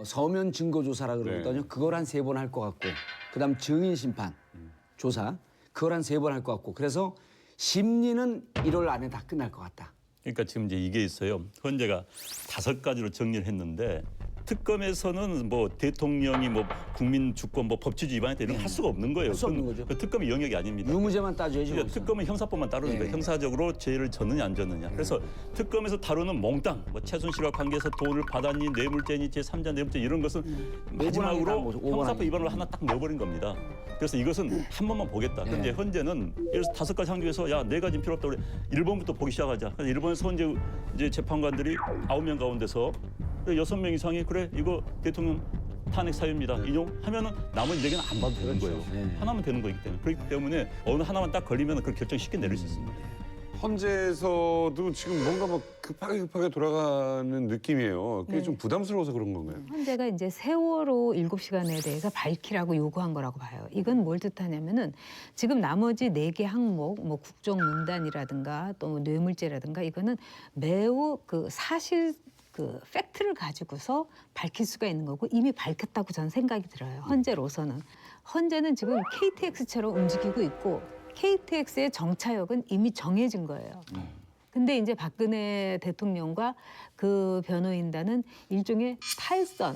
서면 증거 조사라 그러거든요. 그걸 한 3번 할 것 같고 그다음 증인 심판 조사 그걸 한 3번 할 것 같고 그래서 심리는 1월 안에 다 끝날 것 같다. 그러니까 지금 이제 이게 있어요. 헌재가 5가지로 정리를 했는데 특검에서는 뭐 대통령이 뭐 국민 주권 뭐 법치주의 위반했다 이런 거 할 수가 없는 거예요. 할 수 없는 거죠. 그 특검이 영역이 아닙니다. 유무죄만 따져야지. 이제 거기서. 특검은 형사법만 다루는 네. 거예요. 형사적으로 죄를 졌느냐 안 졌느냐. 그래서 특검에서 다루는 몽땅 뭐 최순실과 관계해서 돈을 받았니 뇌물죄니 제3자 뇌물죄 이런 것은 마지막으로 오번하기. 형사법 위반으로 하나 딱 넣어버린 겁니다. 그래서 이것은 한 번만 보겠다. 네. 근데 현재는 예를 들어서 5가지 한 중에서 야 4가지는 필요 없다. 우리 1번부터 보기 시작하자. 그래서 1번에서 이제 재판관들이 9명 가운데서 6명 이상이 그래 이거 대통령 탄핵 사유입니다. 인용하면은 나머지 4개는 안 봐도 되는 거예요. 네. 하나만 되는 거기 때문에. 그렇기 때문에 어느 하나만 딱 걸리면 그 결정 쉽게 내릴 수 있습니다. 헌재에서도 지금 뭔가 막 급하게 돌아가는 느낌이에요. 그게 네. 좀 부담스러워서 그런 건가요? 헌재가 이제 세월호 7시간에 대해서 밝히라고 요구한 거라고 봐요. 이건 뭘 뜻하냐면은 지금 나머지 4개 항목, 뭐 국정농단이라든가 또 뭐 뇌물죄라든가 이거는 매우 그 사실 그 팩트를 가지고서 밝힐 수가 있는 거고 이미 밝혔다고 저는 생각이 들어요. 헌재로서는. 헌재는 지금 KTX처럼 움직이고 있고 KTX의 정차역은 이미 정해진 거예요. 근데 이제 박근혜 대통령과 그 변호인단은 일종의 탈선,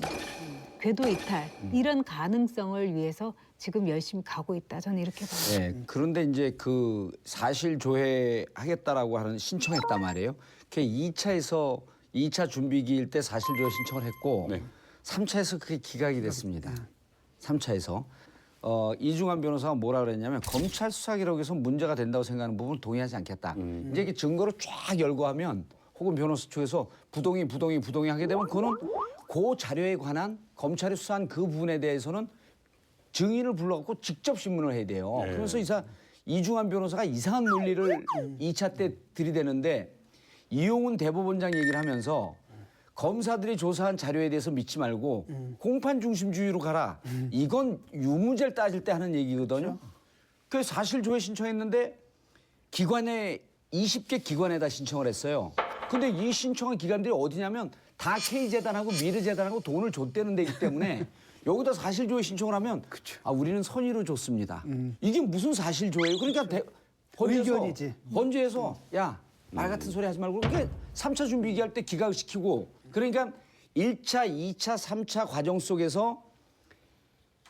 궤도 이탈 이런 가능성을 위해서 지금 열심히 가고 있다. 저는 이렇게 봐요. 네, 그런데 이제 그 사실 조회하겠다라고 하는 신청했단 말이에요. 그 2차 준비기일 때 사실 조회 신청을 했고 네. 3차에서 그게 기각이 됐습니다. 3차에서 이중환 변호사가 뭐라 그랬냐면 검찰 수사 기록에서 문제가 된다고 생각하는 부분을 동의하지 않겠다. 이제 이게 증거를 쫙 열거하면 혹은 변호사 쪽에서 부동의 하게 되면 그거는 그 자료에 관한 검찰이 수사한 그 부분에 대해서는 증인을 불러갖고 직접 신문을 해야 돼요. 네. 그래서 이중환 변호사가 이상한 논리를 2차 때 들이대는데 이용훈 대법원장 얘기를 하면서 검사들이 조사한 자료에 대해서 믿지 말고 공판 중심주의로 가라. 이건 유무죄를 따질 때 하는 얘기거든요. 그래서 사실 조회 신청했는데 기관에 20개 기관에다 신청을 했어요. 근데 이 신청한 기관들이 어디냐면 다 K재단하고 미르재단하고 돈을 줬다는 데이기 때문에 여기다 사실조회 신청을 하면 아 우리는 선의로 줬습니다. 이게 무슨 사실조회예요? 그러니까 의견이지. 헌재에서 야 말 같은 소리 하지 말고 그게 3차 준비 기할 때 기각을 시키고 그러니까 1차, 2차, 3차 과정 속에서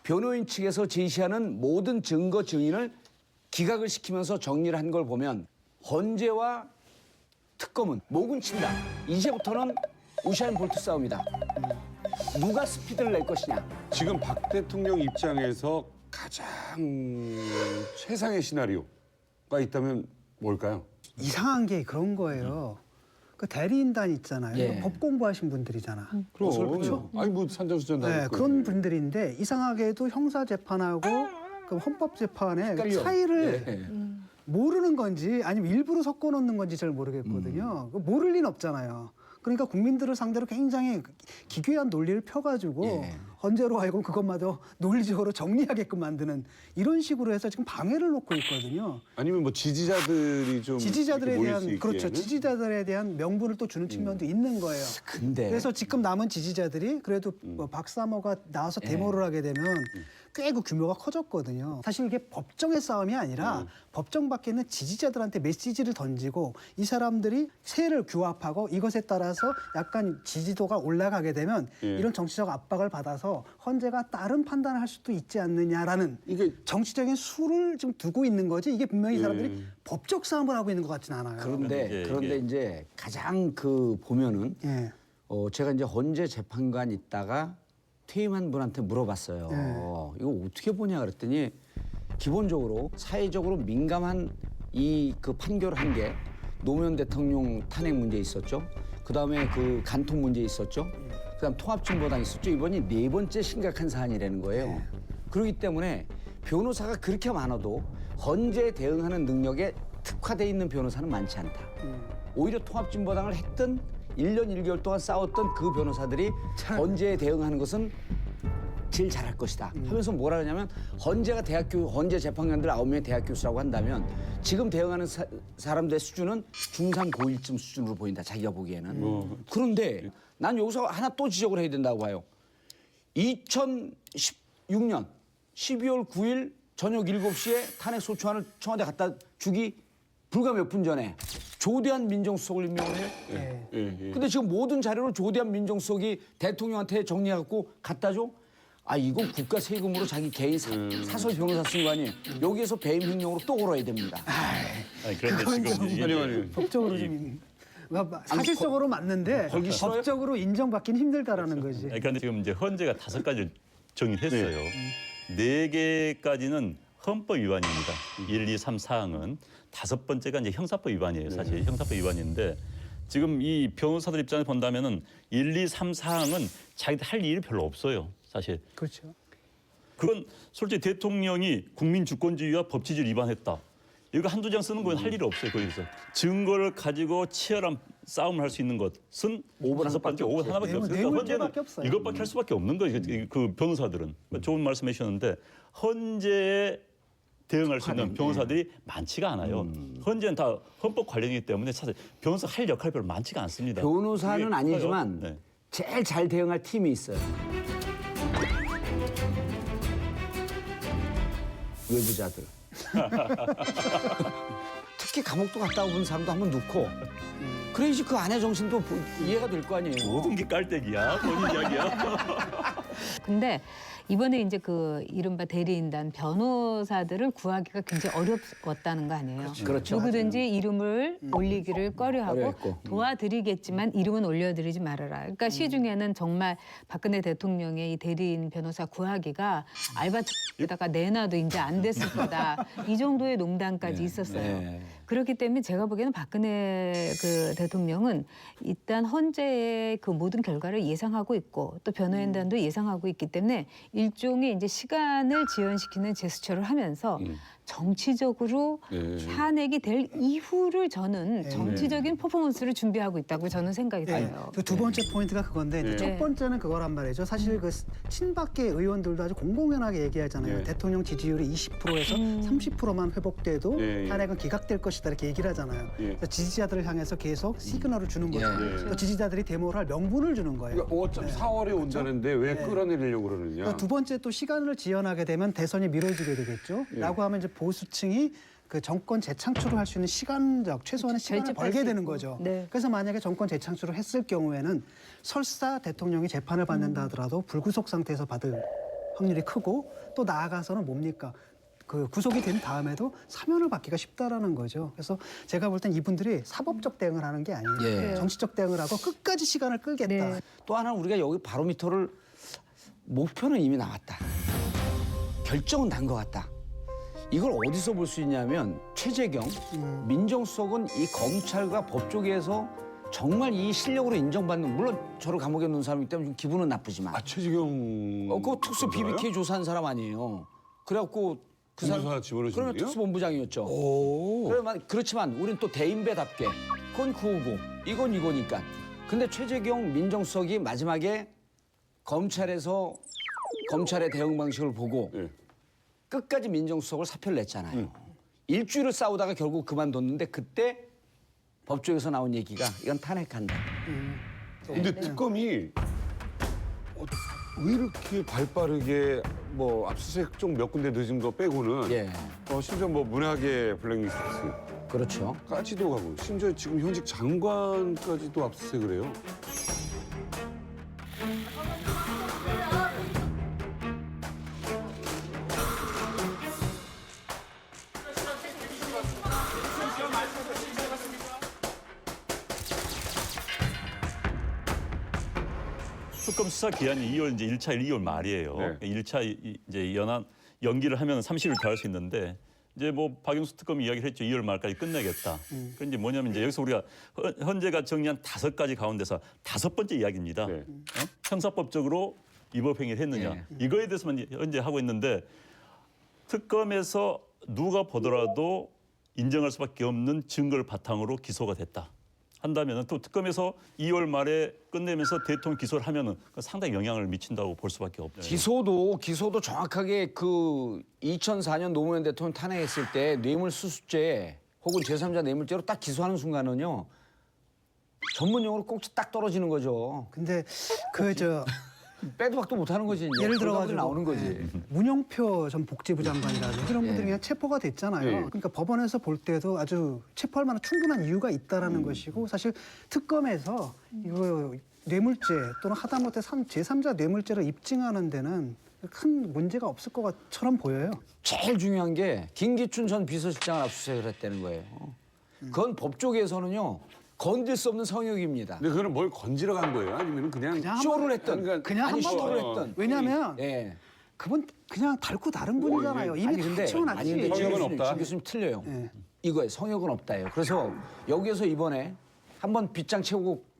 변호인 측에서 제시하는 모든 증거 증인을 기각을 시키면서 정리를 한 걸 보면 헌재와 특검은 목은 친다. 이제부터는 우샤인 볼트 싸움이다. 누가 스피드를 낼 것이냐. 지금 박 대통령 입장에서 가장 최상의 시나리오가 있다면 뭘까요? 이상한 게 그런 거예요. 그 대리인단 있잖아요. 예. 법 공부하신 분들이잖아. 그럼. 아니 뭐 산전수전 네, 그런 분들인데 이상하게도 형사 재판하고 그 헌법 재판에 헷갈려. 차이를 예. 모르는 건지 아니면 일부러 섞어 놓는 건지 잘 모르겠거든요. 모를 리는 없잖아요. 그러니까 국민들을 상대로 굉장히 기괴한 논리를 펴가지고 예. 헌재로 알고 그것마저 논리적으로 정리하게끔 만드는 이런 식으로 해서 지금 방해를 놓고 있거든요. 아니면 뭐 지지자들이 좀 지지자들에 이렇게 모일 수 대한 그렇죠. 있기에는? 지지자들에 대한 명분을 또 주는 측면도 있는 거예요. 근데 그래서 지금 남은 지지자들이 그래도 뭐 박사모가 나와서 데모를 하게 되면 꽤 그 규모가 커졌거든요. 사실 이게 법정의 싸움이 아니라 법정 밖에 있는 지지자들한테 메시지를 던지고 이 사람들이 세를 규합하고 이것에 따라서 약간 지지도가 올라가게 되면 이런 정치적 압박을 받아서 헌재가 다른 판단을 할 수도 있지 않느냐라는 이게 정치적인 수를 좀 두고 있는 거지 이게 분명히 이 사람들이 법적 싸움을 하고 있는 것 같지는 않아요. 그런데 이제 가장 그 보면은 예. 제가 이제 헌재 재판관 있다가 퇴임한 분한테 물어봤어요. 이거 어떻게 보냐 그랬더니 기본적으로 사회적으로 민감한 이 그 판결 한 게 노무현 대통령 탄핵 문제 있었죠. 그다음에 그 간통 문제 있었죠. 그다음 통합진보당 있었죠. 이번이 네 번째 심각한 사안이라는 거예요. 그렇기 때문에 변호사가 그렇게 많아도 헌재에 대응하는 능력에 특화돼 있는 변호사는 많지 않다. 오히려 통합진보당을 했던 1년 1개월 동안 싸웠던 그 변호사들이 헌재에 대응하는 것은 제일 잘할 것이다 하면서 뭐라 하냐면 헌재 재판관들 9명의 대학 교수라고 한다면 지금 대응하는 사람들의 수준은 중3 고1쯤 수준으로 보인다 자기가 보기에는. 그런데 난 여기서 하나 또 지적을 해야 된다고 봐요. 2016년 12월 9일 저녁 7시에 탄핵 소추안을 청와대 갖다 주기 불과 몇 분 전에 조대한 민정수석을 임명을 해요. 근데 지금 모든 자료를 조대한 민정수석이 대통령한테 정리해갖고 갖다 줘? 아 이건 국가 세금으로 자기 개인 사설 변호사 쓴 거 아니에요. 여기에서 배임 횡령으로 또 걸어야 됩니다. 아니, 그런데 지금 이게 법적으로 좀 사실적으로 맞는데 법적으로 인정받기는 힘들다라는 거지. 아니, 그런데 지금 이제 헌재가 5가지를 정의했어요. 4개까지는 헌법 위반입니다. 1, 2, 3, 4항은 5번째가 이제 형사법 위반이에요. 사실 형사법 위반인데 지금 이 변호사들 입장에서 본다면은 1, 2, 3, 4항은 자기들 할 일이 별로 없어요. 사실. 그렇죠. 그건 솔직히 대통령이 국민 주권주의와 법치주의 위반했다. 이거 한두 장 쓰는 건 할 일이 없어요. 거기서 증거를 가지고 치열한 싸움을 할 수 있는 것은 5분 5번 하나밖에 없어요. 그러니까 뇌물죄밖에 없어요. 이것밖에 할 수밖에 없는 거예요. 그 변호사들은. 좋은 말씀해 주셨는데 헌재에 대응할 수 있는 변호사들이 많지가 않아요. 헌재는 다 헌법 관련이기 때문에 사실 변호사 할 역할이 별로 많지가 않습니다. 변호사는 그게 아니지만 커요. 네. 제일 잘 대응할 팀이 있어요. 외부자들. 특히 감옥도 갔다 온 사람도 한번 넣고 그래야지 그 안의 정신도 이해가 될 거 아니에요. 모든 게 깔때기야. 본인 이야기야. 근데 이번에 이제 그 이른바 대리인단 변호사들을 구하기가 굉장히 어려웠다는 거 아니에요. 그렇죠. 누구든지 이름을 올리기를 꺼려하고 꺼려했고. 도와드리겠지만 이름은 올려드리지 말아라. 그러니까 시중에는 정말 박근혜 대통령의 이 대리인 변호사 구하기가 알바트에다가 내놔도 이제 안 됐을 거다. 이 정도의 농담까지 있었어요. 네. 그렇기 때문에 제가 보기에는 박근혜 그 대통령은 일단 헌재의 그 모든 결과를 예상하고 있고 또 변호인단도 예상하고 있기 때문에 일종의 이제 시간을 지연시키는 제스처를 하면서 정치적으로 네. 탄핵이 될 이후를 저는 정치적인 퍼포먼스를 준비하고 있다고 저는 생각이 들어요. 그 두 번째 포인트가 그건데 이제 네. 첫 번째는 그거란 말이죠. 사실 그 친박계 의원들도 아주 공공연하게 얘기하잖아요. 네. 대통령 지지율이 20%에서 30%만 회복돼도 네. 탄핵은 기각될 것이다 이렇게 얘기를 하잖아요. 예. 그래서 지지자들을 향해서 계속 시그널을 주는 거죠. 예. 또 지지자들이 데모를 할 명분을 주는 거예요. 그러니까 어차피 4월에 온다는데 왜 끌어내리려고 그러느냐. 그러니까 두 번째 또 시간을 지연하게 되면 대선이 미뤄지게 되겠죠. 예. 라고 하면 이제 보수층이 그 정권 재창출을 할 수 있는 시간적 최소한의 시간을 결집할 벌게 수 되는 있고. 거죠. 네. 그래서 만약에 정권 재창출을 했을 경우에는 설사 대통령이 재판을 받는다 하더라도 불구속 상태에서 받을 확률이 크고 또 나아가서는 뭡니까? 그 구속이 된 다음에도 사면을 받기가 쉽다라는 거죠. 그래서 제가 볼 땐 이분들이 사법적 대응을 하는 게 아니에요. 예. 정치적 대응을 하고 끝까지 시간을 끌겠다. 네. 또 하나 우리가 여기 바로미터를 목표는 이미 나왔다. 결정은 난 것 같다. 이걸 어디서 볼 수 있냐면 최재경, 민정수석은 이 검찰과 법조계에서 정말 이 실력으로 인정받는, 물론 저를 감옥에 넣은 사람이기 때문에 좀 기분은 나쁘지만 최지경. 그 특수 BBK 조사한 사람 아니에요. 그래갖고 그 사람 공수사 집어넣으신 그러면 분이요? 특수본부장이었죠. 오. 그렇지만 우리는 또 대인배답게 그건 그거고 이건 이거니까. 근데 최재경 민정수석이 마지막에 검찰에서 검찰의 대응 방식을 보고 예. 끝까지 민정수석을 사표를 냈잖아요. 일주일을 싸우다가 결국 그만뒀는데 그때 법조에서 나온 얘기가 이건 탄핵한다. 근데 특검이 왜 이렇게 발빠르게 뭐 압수수색 좀 몇 군데 늦은 거 빼고는 예, 심지어 뭐 문학의 블랙리스트까지도 그렇죠. 가고 심지어 지금 현직 장관까지도 압수수색을 해요. 특검 수사 기한이 2월 이제 1차 2월 말이에요. 네. 1차 이제 연기를 하면 30일 더 할 수 있는데 이제 뭐 박영수 특검이 이야기를 했죠. 2월 말까지 끝내겠다. 그 이제 뭐냐면 이제 여기서 우리가 헌재가 정리한 5가지 가운데서 5번째 이야기입니다. 네. 형사법적으로 위법 행위를 했느냐. 이거에 대해서만 이제 현재 하고 있는데 특검에서 누가 보더라도 인정할 수밖에 없는 증거를 바탕으로 기소가 됐다. 한다면은 또 특검에서 2월 말에 끝내면서 대통령 기소를 하면은 상당히 영향을 미친다고 볼 수밖에 없죠. 기소도 정확하게 그 2004년 노무현 대통령 탄핵했을 때 뇌물수수죄 혹은 제3자 뇌물죄로 딱 기소하는 순간은요 전문용어로 꼭지 딱 떨어지는 거죠. 근데 그 빼도 박도 못하는 거지. 예를 들어 결과물이 가지고 나오는 거지. 문영표 전 복지부 장관이라든지 이런 분들이 그냥 체포가 됐잖아요. 네. 그러니까 법원에서 볼 때도 아주 체포할 만한 충분한 이유가 있다라는 것이고 사실 특검에서 이거 뇌물죄 또는 하다못해 제3자 뇌물죄를 입증하는 데는 큰 문제가 없을 것처럼 보여요. 제일 중요한 게 김기춘 전 비서실장을 압수수색을 했다는 거예요. 그건 법조계에서는요 건들 수 없는 성역입니다. 근데 그거는 뭘 건지러 간 거예요? 아니면 그냥 쇼를 했던, 그냥 아니 한번 쇼를 더 했던. 왜냐하면 예. 그분 그냥 닳고 다른 분이잖아요. 이미 다 채워놨지. 아니 근데 성역은 진 없다. 교수님 틀려요. 예. 이거에 성역은 없다예요. 그래서 여기에서 이번에 한번 빗장 채우고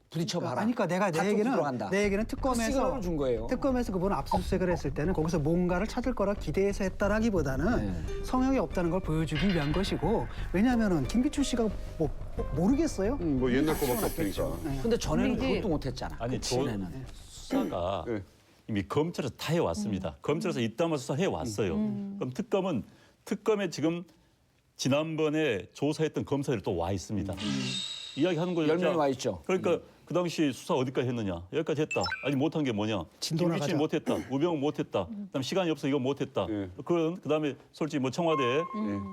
부딪혀봐라. 아니, 그러니까 내가 들어간다. 내 얘기는 시그널을 준 거예요. 특검에서 그분 압수수색을 했을 때는 거기서 뭔가를 찾을 거라 기대해서 했다라기보다는 성역이 없다는 걸 보여주기 위한 것이고 왜냐하면은 김기춘 씨가 뭐 모르겠어요. 뭐 옛날 거밖에 없으니까. 근데 전에는 근데 이제- 그것도 못했잖아. 아니 전에는. 수사가 네. 이미 검찰에서 다 해왔습니다. 검찰에서 이따만 수사해 왔어요. 그럼 특검에 지금 지난번에 조사했던 검사들이 또 와 있습니다. 이야기하는 거죠. 10명이 와 있죠. 그러니까 그 당시 수사 어디까지 했느냐? 여기까지 했다. 아니 못한 게 뭐냐? 진도 김기춘이 나가자. 못했다. 우병우 못했다. 그다음 시간이 없어 이거 못했다. 예. 그다음에 솔직히 뭐 청와대에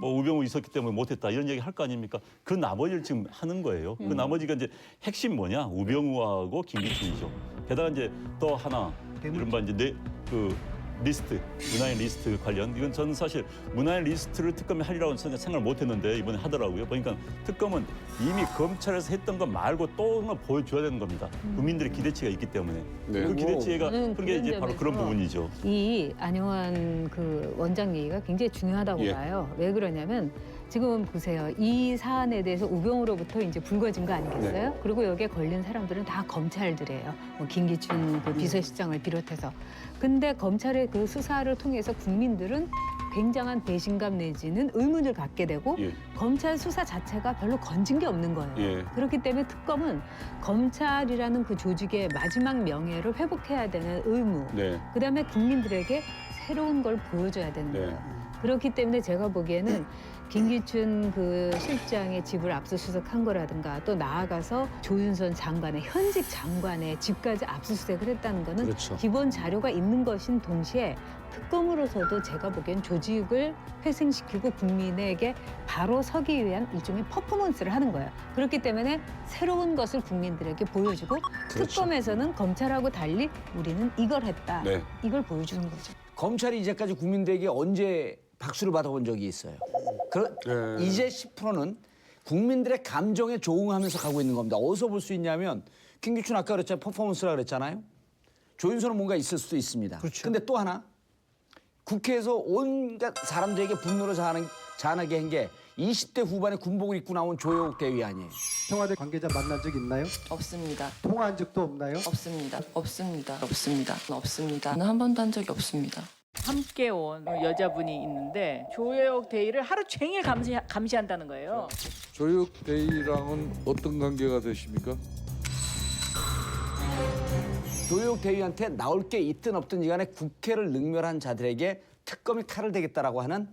뭐 우병우 있었기 때문에 못했다 이런 얘기 할 거 아닙니까? 그 나머지를 지금 하는 거예요. 그 나머지가 이제 핵심 뭐냐? 우병우하고 김기춘이죠. 게다가 이제 또 하나 이른바 이제 그 리스트, 문화인 리스트 관련 이건 저는 사실 문화인 리스트를 특검이 하리라고 생각을 못했는데 이번에 하더라고요. 보니까 특검은 이미 검찰에서 했던 것 말고 또 하나 보여줘야 되는 겁니다. 국민들의 기대치가 있기 때문에 네. 그 기대치가 저는 그게 이제 그런 바로 그런 점에서 부분이죠. 이 안용환 그 원장 얘기가 굉장히 중요하다고 예. 봐요. 왜 그러냐면 지금 보세요. 이 사안에 대해서 우병우로부터 이제 불거진 거 아니겠어요? 네. 그리고 여기에 걸린 사람들은 다 검찰들이에요. 뭐 김기춘 그 비서실장을 비롯해서. 근데 검찰의 그 수사를 통해서 국민들은 굉장한 배신감 내지는 의문을 갖게 되고 예. 검찰 수사 자체가 별로 건진 게 없는 거예요. 예. 그렇기 때문에 특검은 검찰이라는 그 조직의 마지막 명예를 회복해야 되는 의무, 네. 그다음에 국민들에게 새로운 걸 보여줘야 되는 네. 거예요. 그렇기 때문에 제가 보기에는 김기춘 그 실장의 집을 압수수색한 거라든가 또 나아가서 조윤선 장관의 현직 장관의 집까지 압수수색을 했다는 거는 그렇죠. 기본 자료가 있는 것인 동시에 특검으로서도 제가 보기엔 조직을 회생시키고 국민에게 바로 서기 위한 일종의 퍼포먼스를 하는 거예요. 그렇기 때문에 새로운 것을 국민들에게 보여주고 그렇죠. 특검에서는 검찰하고 달리 우리는 이걸 했다. 네. 이걸 보여주는 거죠. 검찰이 이제까지 국민들에게 언제 박수를 받아본 적이 있어요. 네. 이제 10%는 국민들의 감정에 조응하면서 가고 있는 겁니다. 어디서 볼 수 있냐면 김기춘 아까 그랬잖아요. 퍼포먼스라 그랬잖아요. 조윤선은 뭔가 있을 수도 있습니다. 그렇죠. 근데 또 하나 국회에서 온갖 사람들에게 분노를 자아나게 한 게 20대 후반에 군복을 입고 나온 조혁 대위원이에요. 청와대 관계자 만난 적 있나요? 없습니다. 통화한 적도 없나요? 없습니다. 없습니다. 없습니다. 없습니다. 한 번도 한 적이 없습니다. 함께 온 여자분이 있는데 조혁 대위를 하루 종일 감시한다는 거예요. 조혁 대위랑은 어떤 관계가 되십니까? 조혁 대위한테 나올 게 있든 없든지 간에 국회를 능멸한 자들에게 특검이 칼을 대겠다라고 하는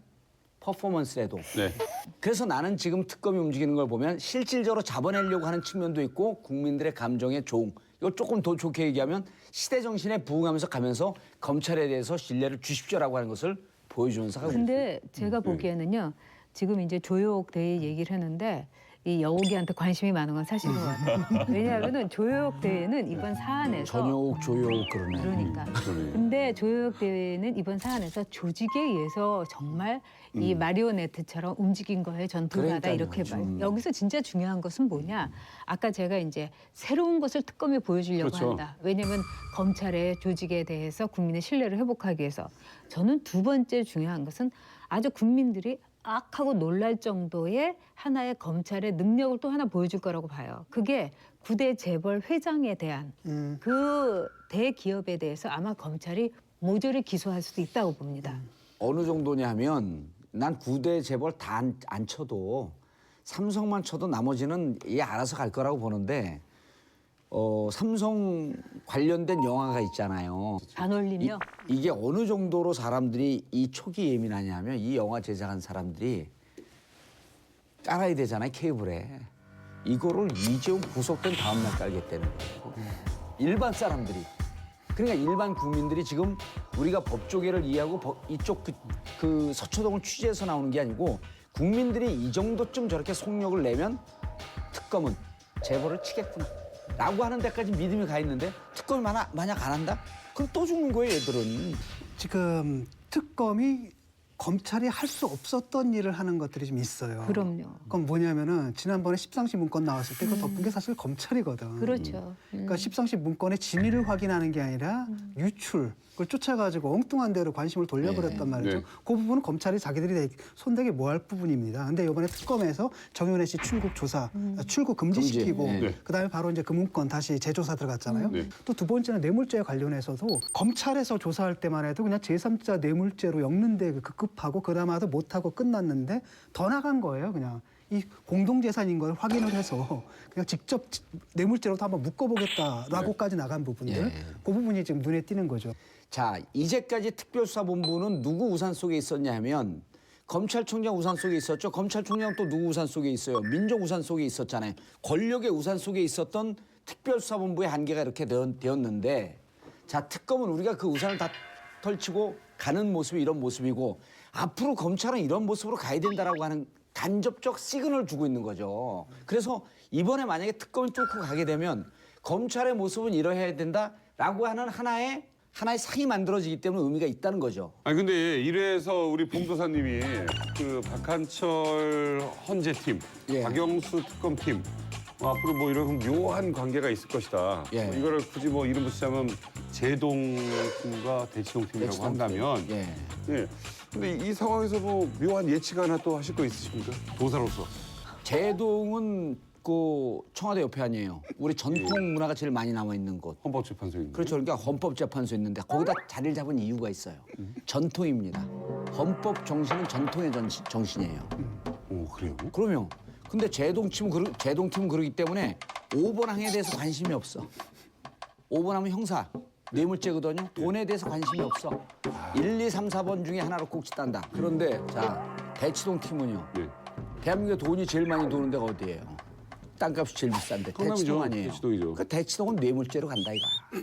퍼포먼스라도. 네. 그래서 나는 지금 특검이 움직이는 걸 보면 실질적으로 잡아내려고 하는 측면도 있고 국민들의 감정에 조응. 이걸 조금 더 좋게 얘기하면 시대 정신에 부응하면서 가면서 검찰에 대해서 신뢰를 주십시오라고 하는 것을 보여주면서 가고 있어요. 근데 제가 보기에는요. 지금 이제 조혁 대위 얘기를 했는데 이 여옥이한테 관심이 많은 건 사실인 것 같아요. 왜냐하면은 조혁 대위는 이번 사안에서 전효옥, 조효옥 그러네. 그러니까. 그러네. 근데 조혁 대위는 이번 사안에서 조직에 의해서 정말 이 마리오네트처럼 움직인 거에 전 불과하다 그러니까요. 이렇게 봐요. 여기서 진짜 중요한 것은 뭐냐? 아까 제가 이제 새로운 것을 특검에 보여주려고 그렇죠. 한다. 왜냐하면 검찰의 조직에 대해서 국민의 신뢰를 회복하기 위해서 저는 두 번째 중요한 것은 아주 국민들이 악하고 놀랄 정도의 하나의 검찰의 능력을 또 하나 보여줄 거라고 봐요. 그게 9대 재벌 회장에 대한 그 대기업에 대해서 아마 검찰이 모조리 기소할 수도 있다고 봅니다. 어느 정도냐 하면 난 9대 재벌 다 안 쳐도 삼성만 쳐도 나머지는 얘 알아서 갈 거라고 보는데 삼성 관련된 영화가 있잖아요. 안 올리며 이게 어느 정도로 사람들이 이 촉이 예민하냐면 이 영화 제작한 사람들이 깔아야 되잖아요, 케이블에. 이거를 이재용 구속된 다음 날 깔겠다는 거예요. 일반 사람들이. 그러니까 일반 국민들이 지금 우리가 법조계를 이해하고 이쪽 그 서초동을 취재해서 나오는 게 아니고 국민들이 이 정도쯤 저렇게 속력을 내면 특검은 재벌을 치겠구나. 라고 하는 데까지 믿음이 가 있는데 특검이 만약 안 한다? 그럼 또 죽는 거예요, 얘들은. 지금 특검이 검찰이 할 수 없었던 일을 하는 것들이 좀 있어요. 그럼요. 그건 뭐냐면은 지난번에 십상시 문건 나왔을 때 그거 덮은 게 사실 검찰이거든. 그렇죠. 그러니까 십상시 문건의 진위를 확인하는 게 아니라 유출, 그걸 쫓아가지고 엉뚱한 데로 관심을 돌려버렸단 말이죠. 네. 그 부분은 검찰이 자기들이 손대게 뭐 할 부분입니다. 근데 이번에 특검에서 정윤회 씨 출국 조사, 출국 금지시키고 금지. 네. 그다음에 바로 이제 그 문건 다시 재조사 들어갔잖아요. 네. 또 두 번째는 뇌물죄 관련해서도 검찰에서 조사할 때만 해도 그냥 제3자 뇌물죄로 엮는데 급급하고 그나마도 못하고 끝났는데 더 나간 거예요, 그냥. 이 공동재산인 걸 확인을 해서 그냥 직접 뇌물죄로도 한번 묶어보겠다라고까지 나간 부분들, 그 부분이 지금 눈에 띄는 거죠. 자, 이제까지 특별수사본부는 누구 우산 속에 있었냐 하면 검찰총장 우산 속에 있었죠. 검찰총장 또 누구 우산 속에 있어요. 민족 우산 속에 있었잖아요. 권력의 우산 속에 있었던 특별수사본부의 한계가 이렇게 되었는데 자, 특검은 우리가 그 우산을 다 털치고 가는 모습이 이런 모습이고 앞으로 검찰은 이런 모습으로 가야 된다라고 하는 간접적 시그널을 주고 있는 거죠. 그래서 이번에 만약에 특검이 뚫고 가게 되면 검찰의 모습은 이러해야 된다라고 하는 하나의 상이 만들어지기 때문에 의미가 있다는 거죠. 아니 근데 이래서 우리 봉도사님이 그 박한철 헌재팀, 예. 박영수 특검팀 앞으로 뭐 이런 묘한 관계가 있을 것이다. 예. 뭐 이거를 굳이 뭐 이름 붙이자면 제동팀과 대치동팀이라고 대치동팀. 한다면. 예. 예. 근데 이 상황에서 뭐 묘한 예측 하나 또 하실 거 있으십니까? 도사로서. 제동은 그 청와대 옆에 아니에요. 우리 전통 문화가 제일 많이 남아 있는 곳. 헌법재판소 있는. 그렇죠. 그러니까 헌법재판소 있는데 거기다 자리를 잡은 이유가 있어요. 전통입니다. 헌법 정신은 전통의 정신이에요. 오, 그래요? 그러면 근데 제동팀은 그러기 때문에 5번 항에 대해서 관심이 없어. 5번 하면 형사, 뇌물죄거든요. 돈에 대해서 관심이 없어. 1, 2, 3, 4번 중에 하나로 꼭지 딴다. 그런데 자 대치동 팀은요. 네. 대한민국에 돈이 제일 많이 도는 데가 어디예요? 땅값이 제일 비싼데 성남이죠. 대치동 아니에요. 대치동이죠. 그 대치동은 뇌물죄로 간다 이거야.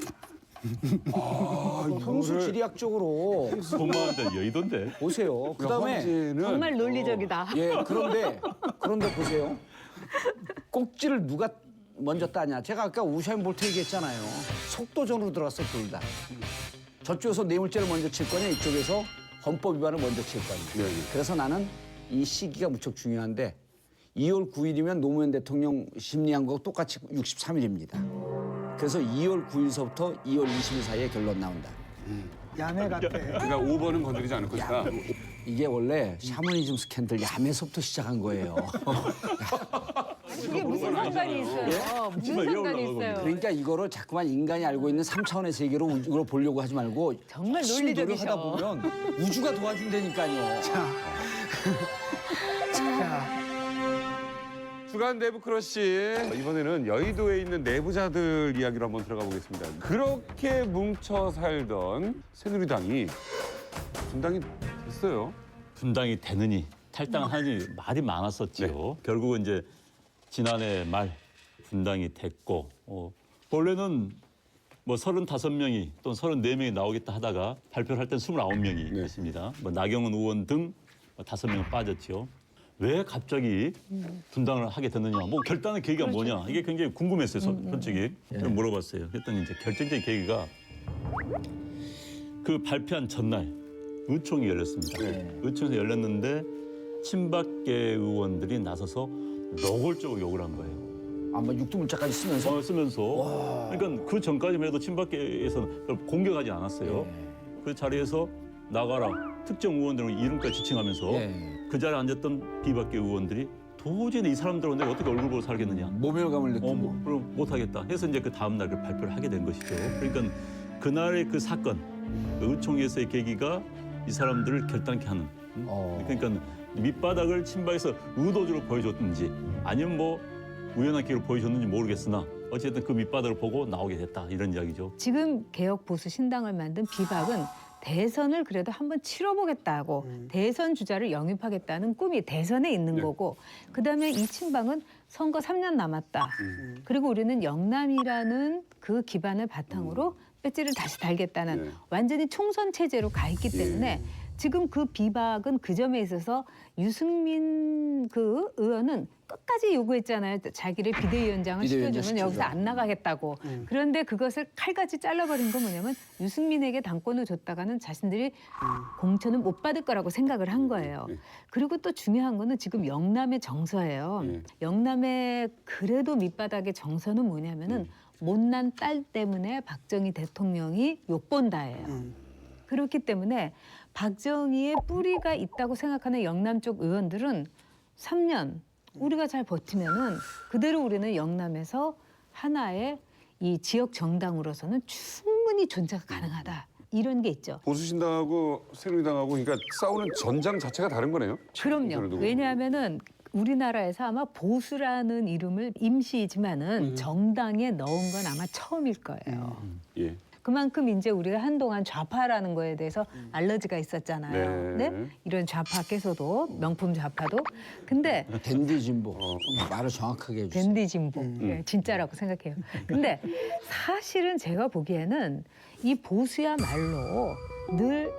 아, 형수 지리학적으로 돈 많은 데는 여의도인데. 보세요. 그다음에 헌재는 정말 논리적이다. 예 그런데 보세요. 꼭지를 누가 먼저 따냐? 제가 아까 우샤인 볼트 얘기했잖아요. 속도전으로 들어갔어 둘 다. 저쪽에서 뇌물죄를 먼저 칠 거냐 이쪽에서 헌법 위반을 먼저 칠 거냐. 네. 그래서 나는 이 시기가 무척 중요한데 2월 9일이면 노무현 대통령 심리한 거하고 똑같이 63일입니다. 그래서 2월 9일서부터 2월 20일 사이에 결론 나온다. 야매 같아. 그러니까 5번은 건드리지 않을 것이다. 이게 원래 샤머니즘 스캔들 야매서부터 시작한 거예요. 그게 무슨 상관이 있어요? 무슨 상관이 있어요? 그러니까 이거를 자꾸만 인간이 알고 있는 3차원의 세계로 우주로 보려고 하지 말고 정말 열심히 논리적이셔. 노력하다 보면 우주가 도와준다니까요. 자. 주간 내부 크러쉬. 이번에는 여의도에 있는 내부자들 이야기로 한번 들어가 보겠습니다. 그렇게 뭉쳐 살던 새누리당이 분당이 됐어요. 분당이 되느니 탈당하니 말이 많았었지요. 결국은 이제 지난해 말 분당이 됐고 원래는 뭐 35명이 또는 34명이 나오겠다 하다가 발표를 할 땐 29명이 됐습니다. 뭐 나경원 의원 등 5명은 빠졌지요. 왜 갑자기 분당을 하게 됐느냐, 뭐 결단의 계기가 뭐냐, 이게 굉장히 궁금했어요, 솔직히. 좀 물어봤어요. 그랬더니 이제 결정적인 계기가 그 발표한 전날 의총이 열렸습니다. 의총에서 열렸는데 친박계 의원들이 나서서 노골적으로 욕을 한 거예요. 아마 육두문자까지 쓰면서? 쓰면서. 그러니까 그 전까지만 해도 친박계에서는 별로 공격하지 않았어요. 그 자리에서 나가라, 특정 의원들은 이름까지 지칭하면서 그 자리에 앉았던 비박계 의원들이 도저히 이 사람들은 내가 어떻게 얼굴 보고 살겠느냐. 모멸감을 느끼고. 그럼 못하겠다 해서 이제 그 다음 날 그 발표를 하게 된 것이죠. 그러니까 그날의 그 사건, 의총에서의 계기가 이 사람들을 결단케 하는. 그러니까 밑바닥을 친박에서 의도적으로 보여줬든지 아니면 뭐 우연한 기회로 보여줬는지 모르겠으나 어쨌든 그 밑바닥을 보고 나오게 됐다, 이런 이야기죠. 지금 개혁 보수 신당을 만든 비박은 대선을 그래도 한번 치러보겠다고 대선 주자를 영입하겠다는 꿈이 대선에 있는 거고, 그다음에 이 친박은 선거 3년 남았다. 그리고 우리는 영남이라는 그 기반을 바탕으로 배지를 다시 달겠다는 완전히 총선 체제로 가 있기 때문에 지금 그 비박은 그 점에 있어서 유승민 그 의원은 끝까지 요구했잖아요. 자기를 비대위원장을 시켜주면 여기서 안 나가겠다고. 그런데 그것을 칼같이 잘라버린 건 뭐냐면 유승민에게 당권을 줬다가는 자신들이 공천을 못 받을 거라고 생각을 한 거예요. 그리고 또 중요한 거는 지금 영남의 정서예요. 영남의 그래도 밑바닥의 정서는 뭐냐면은 못난 딸 때문에 박정희 대통령이 욕본다예요. 그렇기 때문에 박정희의 뿌리가 있다고 생각하는 영남 쪽 의원들은 3년 우리가 잘 버티면은 그대로 우리는 영남에서 하나의 이 지역 정당으로서는 충분히 존재가 가능하다. 이런 게 있죠. 보수신당하고 새누리당하고 그러니까 싸우는 전장 자체가 다른 거네요. 그럼요. 왜냐하면은 우리나라에서 아마 보수라는 이름을 임시이지만은 정당에 넣은 건 아마 처음일 거예요. 예. 그만큼 이제 우리가 한동안 좌파라는 거에 대해서 알러지가 있었잖아요. 네. 네? 이런 좌파께서도 명품 좌파도. 근데 댄디 진보. 말을 정확하게 해주세요. 댄디 진보. 네, 진짜라고 생각해요. 근데 사실은 제가 보기에는 이 보수야말로 늘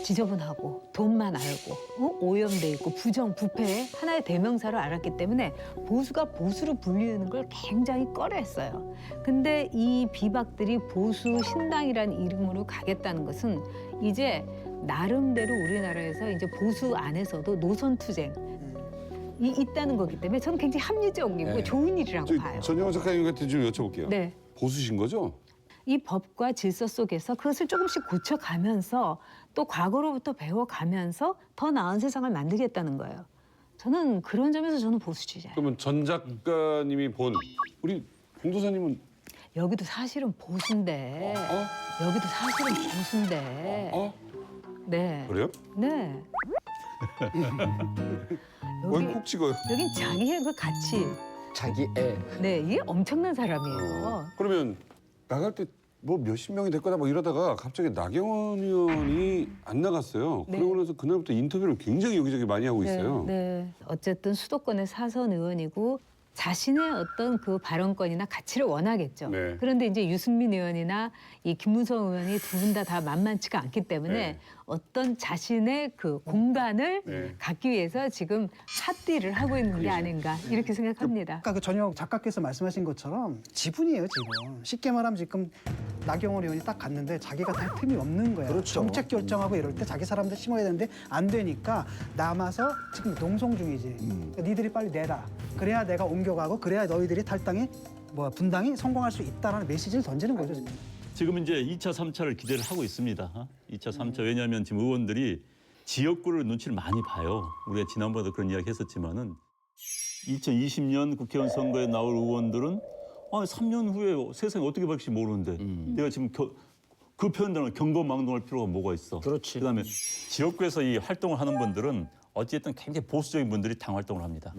지저분하고 돈만 알고 오염돼 있고 부정, 부패의 하나의 대명사를 알았기 때문에 보수가 보수로 불리우는 걸 굉장히 꺼려했어요. 근데 이 비박들이 보수 신당이라는 이름으로 가겠다는 것은 이제 나름대로 우리나라에서 이제 보수 안에서도 노선 투쟁, 있다는 거기 때문에 저는 굉장히 합리적이고 네. 좋은 일이라고 봐요. 전영호 작가님한테 좀 여쭤볼게요. 네. 보수신 거죠? 이 법과 질서 속에서 그것을 조금씩 고쳐가면서 또 과거로부터 배워가면서 더 나은 세상을 만들겠다는 거예요. 저는 그런 점에서 저는 보수주의자예요. 그러면 전 작가님이 본 우리 공도사님은 여기도 사실은 보수인데 여기도 사실은 보수인데 네. 그래요? 네. 왜 콕 찍어요? 여긴 자기의 그 가치. 자기 애. 네, 이게 엄청난 사람이에요. 그러면 나갈 때 뭐 몇십 명이 될 거다 뭐 이러다가 갑자기 나경원 의원이 안 나갔어요. 네. 그러고 나서 그날부터 인터뷰를 굉장히 여기저기 많이 하고 있어요. 네. 어쨌든 수도권의 사선 의원이고 자신의 어떤 그 발언권이나 가치를 원하겠죠. 네. 그런데 이제 유승민 의원이나 이 김문성 의원이 두 분 다 만만치가 않기 때문에 네. 어떤 자신의 그 공간을 네. 갖기 위해서 지금 핫딜을 하고 있는 게 아닌가 이렇게 생각합니다. 아까 그 전혁 작가께서 말씀하신 것처럼 지분이에요 지금. 쉽게 말하면 지금 나경원 의원이 딱 갔는데 자기가 할 틈이 없는 거야. 그렇죠. 정책 결정하고 이럴 때 자기 사람들 심어야 되는데 안 되니까 남아서 지금 농성 중이지. 그러니까 니들이 빨리 내라. 그래야 내가 옮겨가고 그래야 너희들이 탈당이 분당이 성공할 수 있다라는 메시지를 던지는 거죠 지금. 지금 이제 2차, 3차를 기대를 하고 있습니다. 2차, 3차. 왜냐하면 지금 의원들이 지역구를 눈치를 많이 봐요. 우리가 지난번에도 그런 이야기 했었지만은 2020년 국회의원 선거에 나올 의원들은 3년 후에 세상이 어떻게 바뀔지 모르는데 내가 지금 그 표현대로 경거망동할 필요가 뭐가 있어. 그렇지. 그다음에 지역구에서 이 활동을 하는 분들은 어쨌든 굉장히 보수적인 분들이 당 활동을 합니다.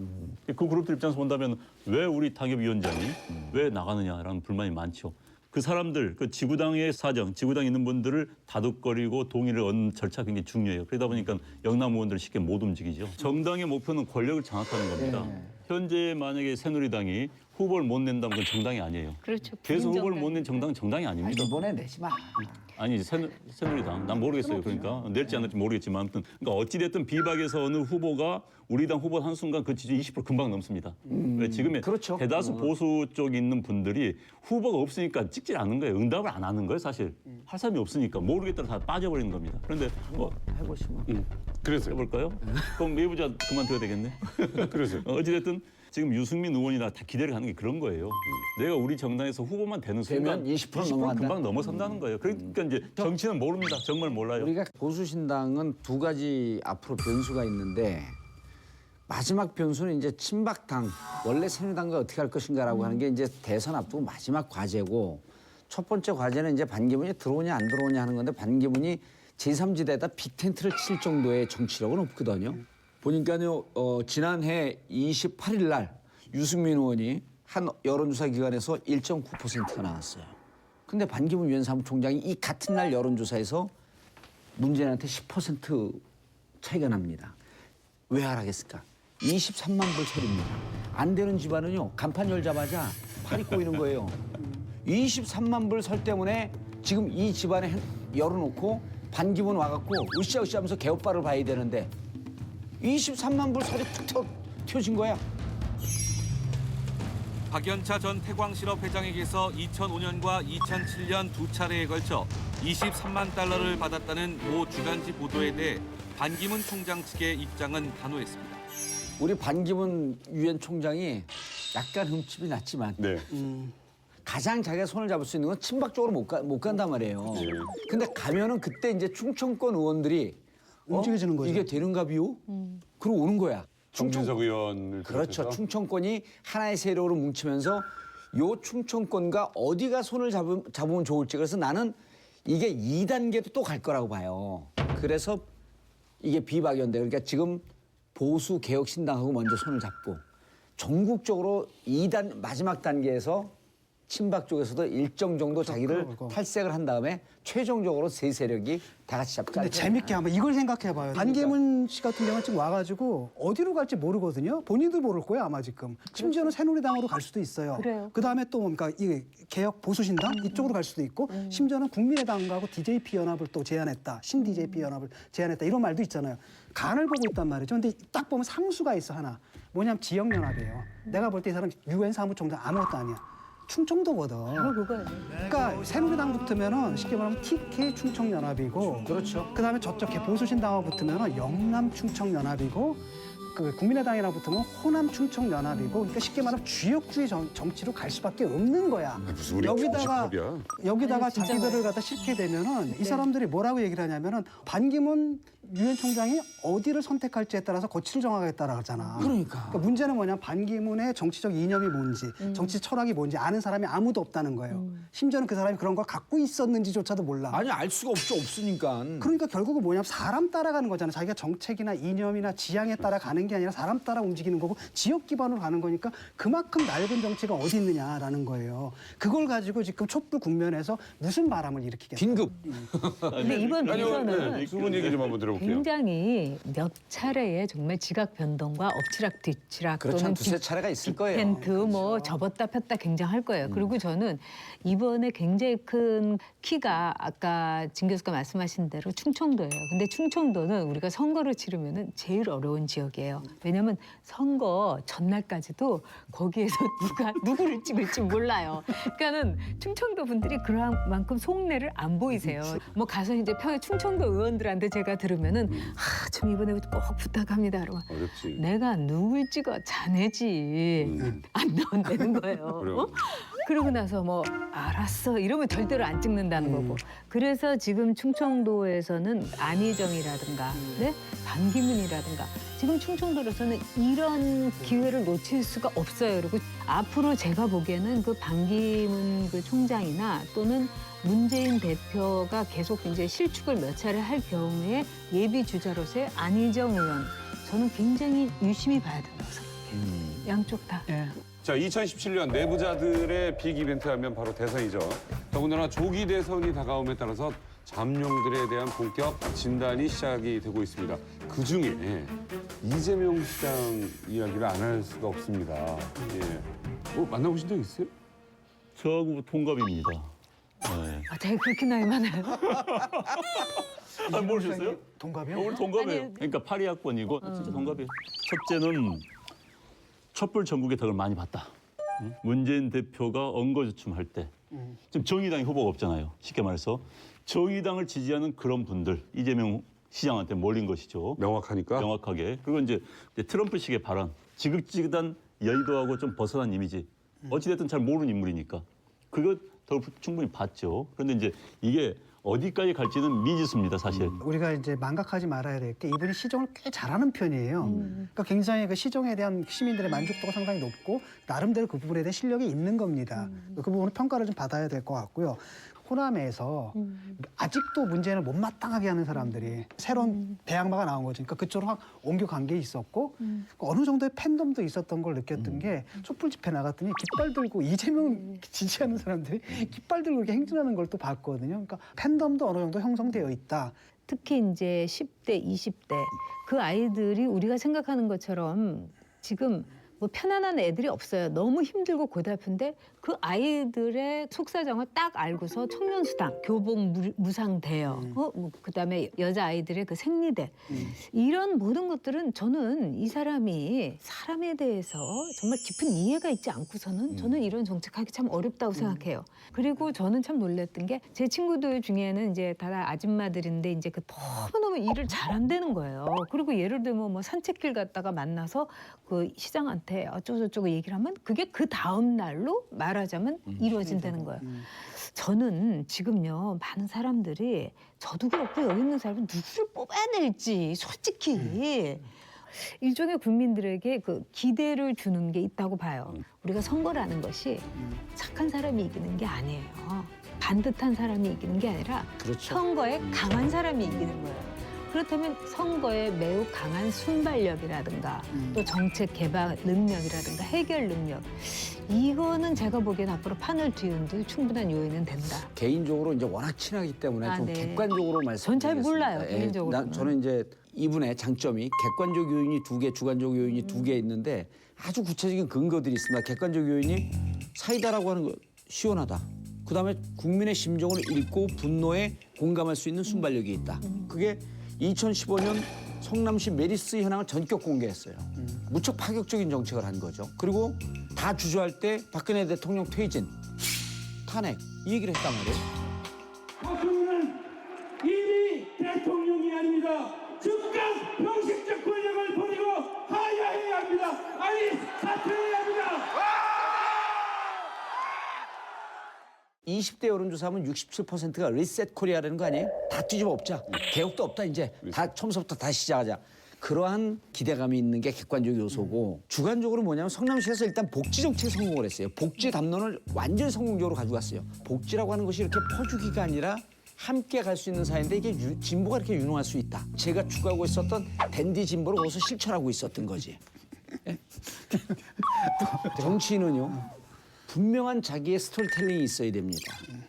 그 그룹들 입장에서 본다면 왜 우리 당협위원장이 왜 나가느냐라는 불만이 많죠. 그 사람들, 그 지구당의 사정, 지구당에 있는 분들을 다독거리고 동의를 얻는 절차가 굉장히 중요해요. 그러다 보니까 영남 의원들을 쉽게 못 움직이죠. 정당의 목표는 권력을 장악하는 겁니다. 현재 만약에 새누리당이 후보를 못 낸다면 그건 정당이 아니에요. 그렇죠. 계속 부정정당. 후보를 못 낸 정당은 정당이 아닙니다. 이번에 내지 마. 아니 새누리당 난 모르겠어요. 그러니까 낼지 안 낼지 모르겠지만 아무튼 그러니까 어찌 됐든 비박에서 어느 후보가 우리 당 후보 한 순간 그 지지 20% 금방 넘습니다. 왜 지금의 그렇죠. 대다수 보수 쪽에 있는 분들이 후보가 없으니까 찍질 않는 거예요. 응답을 안 하는 거예요, 사실. 할 사람이 없으니까 모르겠다고 다 빠져버리는 겁니다. 그런데 해보시면. 그래서 해볼까요? 그럼 내부자 그만둬야 되겠네. 그래서 어찌 됐든 지금 유승민 의원이나 다 기대를 하는 게 그런 거예요. 내가 우리 정당에서 후보만 되는 순간 되면 20% 넘어간다? 금방 넘어선다는 거예요. 그러니까 이제 정치는 모릅니다. 정말 몰라요. 우리가 보수신당은 두 가지 앞으로 변수가 있는데 마지막 변수는 이제 친박당, 원래 새누리당과 어떻게 할 것인가라고 하는 게 이제 대선 앞두고 마지막 과제고 첫 번째 과제는 이제 반기문이 들어오냐 안 들어오냐 하는 건데 반기문이 제3지대에다 빅텐트를 칠 정도의 정치력은 없거든요. 보니까요, 지난해 28일 날 유승민 의원이 한 여론조사 기관에서 1.9%가 나왔어요. 근데 반기문 유엔 사무총장이 이 같은 날 여론조사에서 문재인한테 10% 차이가 납니다. 왜 하라겠을까? 23만 불 세입니다. 안 되는 집안은요, 간판 열자마자 팔이 꼬이는 거예요. 23만 불 설 때문에 지금 이 집안에 열어놓고 반기문 와갖고 으쌰으쌰 하면서 개오빠를 봐야 되는데 23만 불 설이 툭 튀어진 거야. 박연차 전 태광실업 회장에게서 2005년과 2007년 두 차례에 걸쳐 23만 달러를 받았다는 모 주간지 보도에 대해 반기문 총장 측의 입장은 단호했습니다. 우리 반기문 유엔 총장이 약간 흠집이 났지만 네. 가장 자기가 손을 잡을 수 있는 건 친박 쪽으로 못 간단 말이에요. 근데 가면은 그때 이제 충청권 의원들이 움직여지는 거죠. 이게 되는가비요? 그러고 오는 거야. 정진석 의원을 그렇죠. 비롯해서. 충청권이 하나의 세력으로 뭉치면서 요 충청권과 어디가 손을 잡으면 좋을지 그래서 나는 이게 2단계도 또 갈 거라고 봐요. 그래서 이게 비박연대 그러니까 지금 보수 개혁신당하고 먼저 손을 잡고 전국적으로 마지막 단계에서 친박 쪽에서도 일정 정도 자기를 탈색을 한 다음에 최종적으로 세 세력이 다 같이 잡자. 근데 재밌게 한번 이걸 생각해봐요. 반기문 씨 같은 경우는 지금 와가지고 어디로 갈지 모르거든요. 본인도 모를 거예요 아마 지금. 심지어는 새누리당으로 갈 수도 있어요. 그래요. 그다음에 또 뭡니까 이 개혁 보수신당 이쪽으로 갈 수도 있고 심지어는 국민의당하고 DJP 연합을 또 제안했다. 신 DJP 연합을 제안했다 이런 말도 있잖아요. 간을 보고 있단 말이죠. 근데 딱 보면 상수가 있어 하나. 뭐냐면 지역연합이에요. 내가 볼 때 이 사람 유엔 사무총장 아무것도 아니야. 충청도거든. 그거예요. 그러니까 새누리당 붙으면은 쉽게 말하면 TK 충청연합이고, 그렇죠. 그다음에 저쪽 보수신당하고 붙으면은 영남 충청연합이고, 그 국민의당이랑 붙으면 호남 충청 연합이고 그러니까 쉽게 말하면 주역주의 정치로 갈 수밖에 없는 거야. 무슨 우리 여기다가 아니, 진짜 자기들을 갖다 싣게 되면은 이 사람들이 뭐라고 얘기를 하냐면은 반기문 유엔 총장이 어디를 선택할지에 따라서 거취를 정하겠다라고 하잖아. 그러니까. 문제는 뭐냐 반기문의 정치적 이념이 뭔지 정치 철학이 뭔지 아는 사람이 아무도 없다는 거예요. 심지어는 그 사람이 그런 걸 갖고 있었는지조차도 몰라. 아니 알 수가 없죠. 없으니까. 그러니까 결국은 뭐냐면 사람 따라가는 거잖아. 자기가 정책이나 이념이나 지향에 따라 가는 게 아니라 사람 따라 움직이는 거고 지역 기반으로 가는 거니까 그만큼 낡은 정치가 어디 있느냐라는 거예요. 그걸 가지고 지금 촛불 국면에서 무슨 바람을 일으키겠다. 긴급. 근데 이번 대선은 두분 얘기 좀 한번 들어볼게요. 굉장히 몇 차례의 정말 지각 변동과 엎치락 뒤치락 그렇죠. 또는 한 두세 차례가 있을 거예요. 펜트 뭐 접었다 폈다 굉장할 거예요. 그리고 저는 이번에 굉장히 큰 키가 아까 진 교수가 말씀하신 대로 충청도예요. 근데 충청도는 우리가 선거를 치르면은 제일 어려운 지역이에요. 왜냐하면 선거 전날까지도 거기에서 누구를 찍을지 몰라요. 그러니까는 충청도 분들이 그만큼 속내를 안 보이세요. 뭐 가서 이제 충청도 의원들한테 제가 들으면은 좀 이번에 꼭 부탁합니다. 그러면 어렵지. 내가 누굴 찍어 자네지 안 나온다는 거예요. 그래요. 그러고 나서 뭐 알았어 이러면 절대로 안 찍는다는 거고. 그래서 지금 충청도에서는 안희정이라든가 네? 반기문이라든가 지금 충청도에서는 이런 기회를 놓칠 수가 없어요. 그리고 앞으로 제가 보기에는 그 반기문 그 총장이나 또는 문재인 대표가 계속 이제 실축을 몇 차례 할 경우에 예비 주자로서의 안희정 의원 저는 굉장히 유심히 봐야 된다고 생각해요. 양쪽 다. 자, 2017년 내부자들의 빅 이벤트 하면 바로 대선이죠. 더군다나 조기 대선이 다가옴에 따라서 잠룡들에 대한 본격 진단이 시작이 되고 있습니다. 그중에 이재명 시장 이야기를 안 할 수가 없습니다. 예. 만나보신 적 있어요? 저하고 동갑입니다. 네. 아, 제가 그렇게 나이 많아요? 모르셨어요? 동갑이요? 우리 동갑이에요. 아니, 그러니까 82학번이고 진짜 동갑이에요. 첫째는 촛불 전국의 덕을 많이 봤다. 응? 문재인 대표가 언거주춤할 때 지금 정의당이 후보가 없잖아요. 쉽게 말해서 정의당을 지지하는 그런 분들 이재명 시장한테 몰린 것이죠. 명확하니까? 명확하게. 그리고 이제 트럼프식의 발언, 지극지긋한 여의도하고 좀 벗어난 이미지. 어찌됐든 잘 모르는 인물이니까. 그거 더 충분히 봤죠. 그런데 이제 이게 어디까지 갈지는 미지수입니다, 사실. 우리가 이제 망각하지 말아야 될 게 이분이 시정을 꽤 잘하는 편이에요. 그러니까 굉장히 그 시정에 대한 시민들의 만족도가 상당히 높고 나름대로 그 부분에 대한 실력이 있는 겁니다. 그 부분은 평가를 좀 받아야 될 것 같고요. 호남에서 아직도 문재인을 못마땅하게 하는 사람들이 새로운 대항마가 나온 거죠. 그러니까 그쪽으로 확 옮겨간 게 있었고 어느 정도의 팬덤도 있었던 걸 느꼈던 게 촛불 집회 나갔더니 깃발 들고 이재명 지지하는 사람들이 깃발 들고 이렇게 행진하는 걸 또 봤거든요. 그러니까 팬덤도 어느 정도 형성되어 있다. 특히 이제 10대, 20대 그 아이들이 우리가 생각하는 것처럼 지금 뭐 편안한 애들이 없어요. 너무 힘들고 고달픈데 그 아이들의 속사정을 딱 알고서 청년수당, 교복 무상 대여, 그다음에 여자 아이들의 그 생리대 이런 모든 것들은 저는 이 사람이 사람에 대해서 정말 깊은 이해가 있지 않고서는 저는 이런 정책하기 참 어렵다고 생각해요. 그리고 저는 참 놀랐던 게 제 친구들 중에는 이제 다 아줌마들인데 이제 그 너무너무 일을 잘한다는 거예요. 그리고 예를 들면 뭐 산책길 갔다가 만나서 그 시장한테 어쩌고저쩌고 얘기를 하면 그게 그 다음 날로 말하자면 이루어진다는 거예요. 저는 지금요 많은 사람들이 저도 그렇고 여기 있는 사람은 누구를 뽑아야 될지 솔직히 일종의 국민들에게 그 기대를 주는 게 있다고 봐요. 우리가 선거라는 것이 착한 사람이 이기는 게 아니에요. 반듯한 사람이 이기는 게 아니라 그렇죠. 선거에 강한 사람이 이기는 거예요. 그렇다면 선거에 매우 강한 순발력이라든가 또 정책 개발 능력이라든가 해결 능력 이거는 제가 보기엔 앞으로 판을 뒤흔들 충분한 요인은 된다. 개인적으로 이제 워낙 친하기 때문에 좀 네. 객관적으로 말씀드리겠습니다. 전 잘 몰라요, 예, 개인적으로. 저는 이제 이분의 장점이 객관적 요인이 2개, 주관적 요인이 2개 있는데 아주 구체적인 근거들이 있습니다. 객관적 요인이 사이다라고 하는 거 시원하다. 그다음에 국민의 심정을 읽고 분노에 공감할 수 있는 순발력이 있다. 그게 2015년 성남시 메리스 현황을 전격 공개했어요. 무척 파격적인 정책을 한 거죠. 그리고 다 주저할 때 박근혜 대통령 퇴진, 탄핵 이 얘기를 했단 말이에요. 박근혜는 이미 대통령이 아닙니다. 즉각 병식적 권력을 버리고 사퇴해야 합니다. 아니 사퇴해야 합니다. 20대 여론조사하면 67%가 리셋 코리아라는 거 아니에요? 다 뒤집어 엎자. 개혁도 없다 이제. 다 처음부터 다시 시작하자. 그러한 기대감이 있는 게 객관적 요소고 주관적으로 뭐냐면 성남시에서 일단 복지 정책 성공을 했어요. 복지 담론을 완전히 성공적으로 가져갔어요. 복지라고 하는 것이 이렇게 퍼주기가 아니라 함께 갈 수 있는 사회인데 이게 진보가 이렇게 유능할 수 있다. 제가 추구하고 있었던 댄디 진보를 거기서 실천하고 있었던 거지. 예? 정치인은요. 분명한 자기의 스토리텔링이 있어야 됩니다.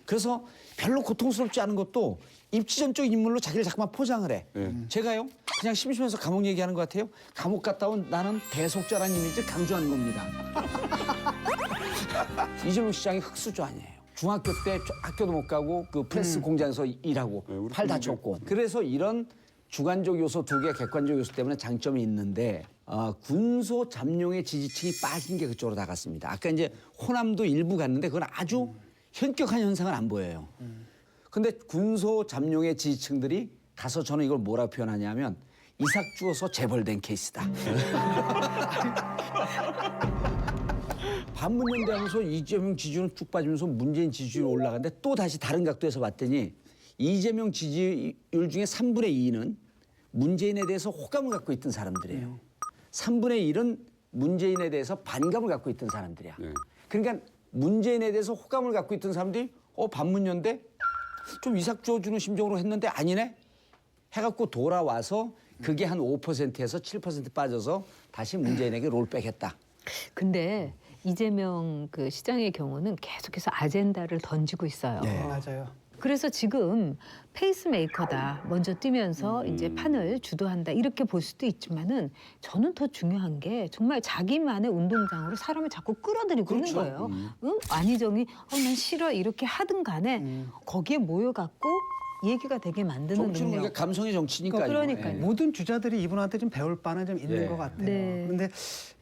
그래서 별로 고통스럽지 않은 것도 입지전적 인물로 자기를 자꾸만 포장을 해. 제가요 그냥 심심해서 감옥 얘기하는 것 같아요. 감옥 갔다 온 나는 대속자라는 이미지를 강조하는 겁니다. 이재명 시장이 흑수저 아니에요. 중학교 때 학교도 못 가고 그 프레스 공장에서 일하고 팔 다쳤고. 그래서 이런 주관적 요소 두 개, 객관적 요소 때문에 장점이 있는데 군소 잠룡의 지지층이 빠진 게 그쪽으로 나갔습니다. 아까 이제 호남도 일부 갔는데 그건 아주 현격한 현상은 안 보여요. 근데 군소 잠룡의 지지층들이 가서 저는 이걸 뭐라고 표현하냐면 이삭 주어서 재벌된 케이스다. 반문연대 하면서 이재명 지지율은 쭉 빠지면서 문재인 지지율이 올라가는데 또 다시 다른 각도에서 봤더니 이재명 지지율 중에 3분의 2는 문재인에 대해서 호감을 갖고 있던 사람들이에요. 3분의 1은 문재인에 대해서 반감을 갖고 있던 사람들이야. 그러니까 문재인에 대해서 호감을 갖고 있던 사람들이 반문연대 좀 이삭 주어주는 심정으로 했는데 아니네? 해갖고 돌아와서 그게 한 5%에서 7% 빠져서 다시 문재인에게 롤백했다. 근데 이재명 그 시장의 경우는 계속해서 아젠다를 던지고 있어요. 맞아요. 그래서 지금 페이스메이커다. 먼저 뛰면서 이제 판을 주도한다. 이렇게 볼 수도 있지만은 저는 더 중요한 게 정말 자기만의 운동장으로 사람을 자꾸 끌어들이고 있는 거예요. 응? 안희정이 난 싫어 이렇게 하든 간에 거기에 모여갖고 얘기가 되게 만드는 정치는 능력. 우리가 감성의 정치니까요. 그러니까요. 모든 주자들이 이분한테 좀 배울 바는 좀 있는 것 같아요. 네. 근데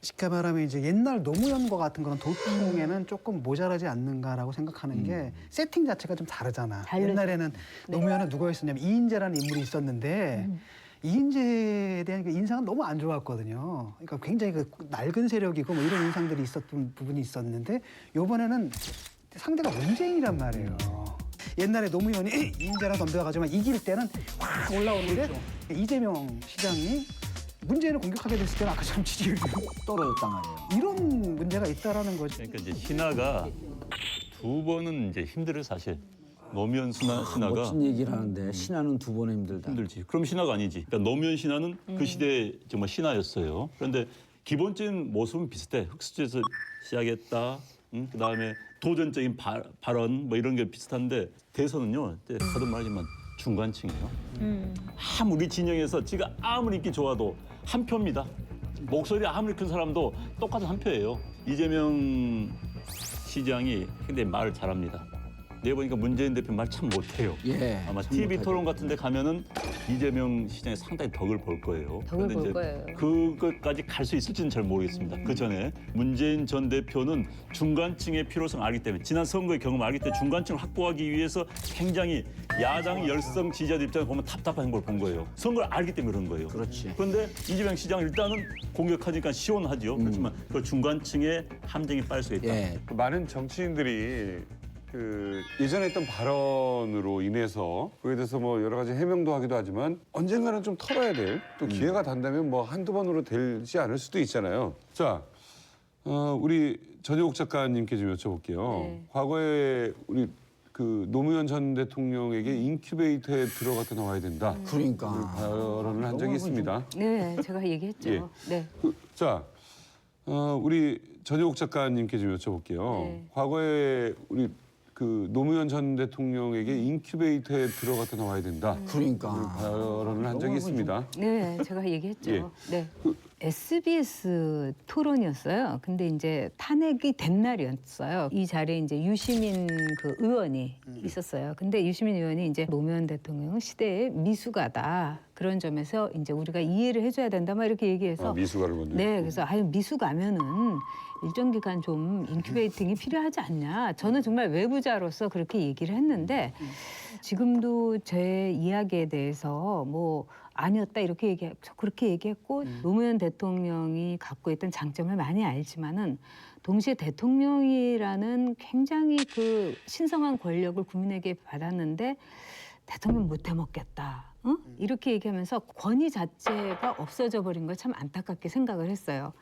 쉽게 말하면 이제 옛날 노무현과 같은 그런 도통에는 조금 모자라지 않는가라고 생각하는 게 세팅 자체가 좀 다르잖아. 옛날에는 노무현은 누가 있었냐면 이인재라는 인물이 있었는데 이인재에 대한 그 인상은 너무 안 좋았거든요. 그러니까 굉장히 그 낡은 세력이고 뭐 이런 인상들이 있었던 부분이 있었는데 이번에는 상대가 문재인이란 말이에요. 옛날에 노무현이 이인재랑 덤벼가지고 이길 때는 확 올라오는데 이재명 시장이 문재인을 공격하게 됐을 때는 아까처럼 지지율이 떨어졌단 말이에요. 이런 문제가 있다라는 거죠. 그러니까 이제 신하가 두 번은 이제 힘들어요 사실. 노무현 신하가 멋진 얘기를 하는데 신하는 두 번은 힘들다. 힘들지. 그럼 신하가 아니지. 그러니까 노무현 신하는 그 시대에 정말 신하였어요. 그런데 기본적인 모습은 비슷해. 흑수저에서 시작했다. 그다음에 도전적인 발언 뭐 이런 게 비슷한데 대선은요. 거듭 말하지만 중간층이에요. 아무리 진영에서 지가 아무리 인기 좋아도 한 표입니다. 목소리 아무리 큰 사람도 똑같은 한 표예요. 이재명 시장이 굉장히 말을 잘합니다. 내보니까 문재인 대표 말 참 못해요. 아마 TV 토론 같은 데 가면은 이재명 시장이 상당히 덕을 볼 거예요. 덕을 그런데 볼 이제 거예요. 그것까지 갈 수 있을지는 잘 모르겠습니다. 그 전에 문재인 전 대표는 중간층의 필요성을 알기 때문에 지난 선거의 경험을 알기 때문에 중간층을 확보하기 위해서 굉장히 야당 열성 지지자들 입장에 보면 답답한 행보를 본 거예요. 선거를 알기 때문에 그런 거예요. 그렇지. 그런데 이재명 시장은 일단은 공격하니까 시원하죠. 그렇지만 그 중간층의 함정이 빠질 수 있다. 많은 정치인들이 예전에 했던 발언으로 인해서 그에 대해서 뭐 여러 가지 해명도 하기도 하지만 언젠가는 좀 털어야 될 또 기회가 된다면 뭐 한두 번으로 되지 않을 수도 있잖아요. 자, 우리 전효옥 작가님께 좀 여쭤볼게요. 과거에 우리 그 노무현 전 대통령에게 인큐베이터에 들어갔다 나와야 된다. 그러니까 발언을 한 적이 있습니다. 네, 제가 얘기했죠. 네. 자, 우리 전효옥 작가님께 좀 여쭤볼게요. 과거에 우리 그 노무현 전 대통령에게 인큐베이터에 들어갔다 나와야 된다. 그러니까 발언을 한 적이 있습니다. 네, 제가 얘기했죠. 네. SBS 토론이었어요. 근데 이제 탄핵이 된 날이었어요. 이 자리에 이제 유시민 그 의원이 있었어요. 근데 유시민 의원이 이제 노무현 대통령은 시대의 미숙아다. 그런 점에서 이제 우리가 이해를 해줘야 된다. 막 이렇게 얘기해서. 미숙아를 건드. 네, 그래서 미숙아면은 일정 기간 좀 인큐베이팅이 필요하지 않냐. 저는 정말 외부자로서 그렇게 얘기를 했는데 지금도 제 이야기에 대해서 뭐 아니었다 이렇게 얘기했고 그렇게 얘기했고 노무현 대통령이 갖고 있던 장점을 많이 알지만은 동시에 대통령이라는 굉장히 그 신성한 권력을 국민에게 받았는데 대통령 못 해먹겠다. 어? 이렇게 얘기하면서 권위 자체가 없어져 버린 걸 참 안타깝게 생각을 했어요.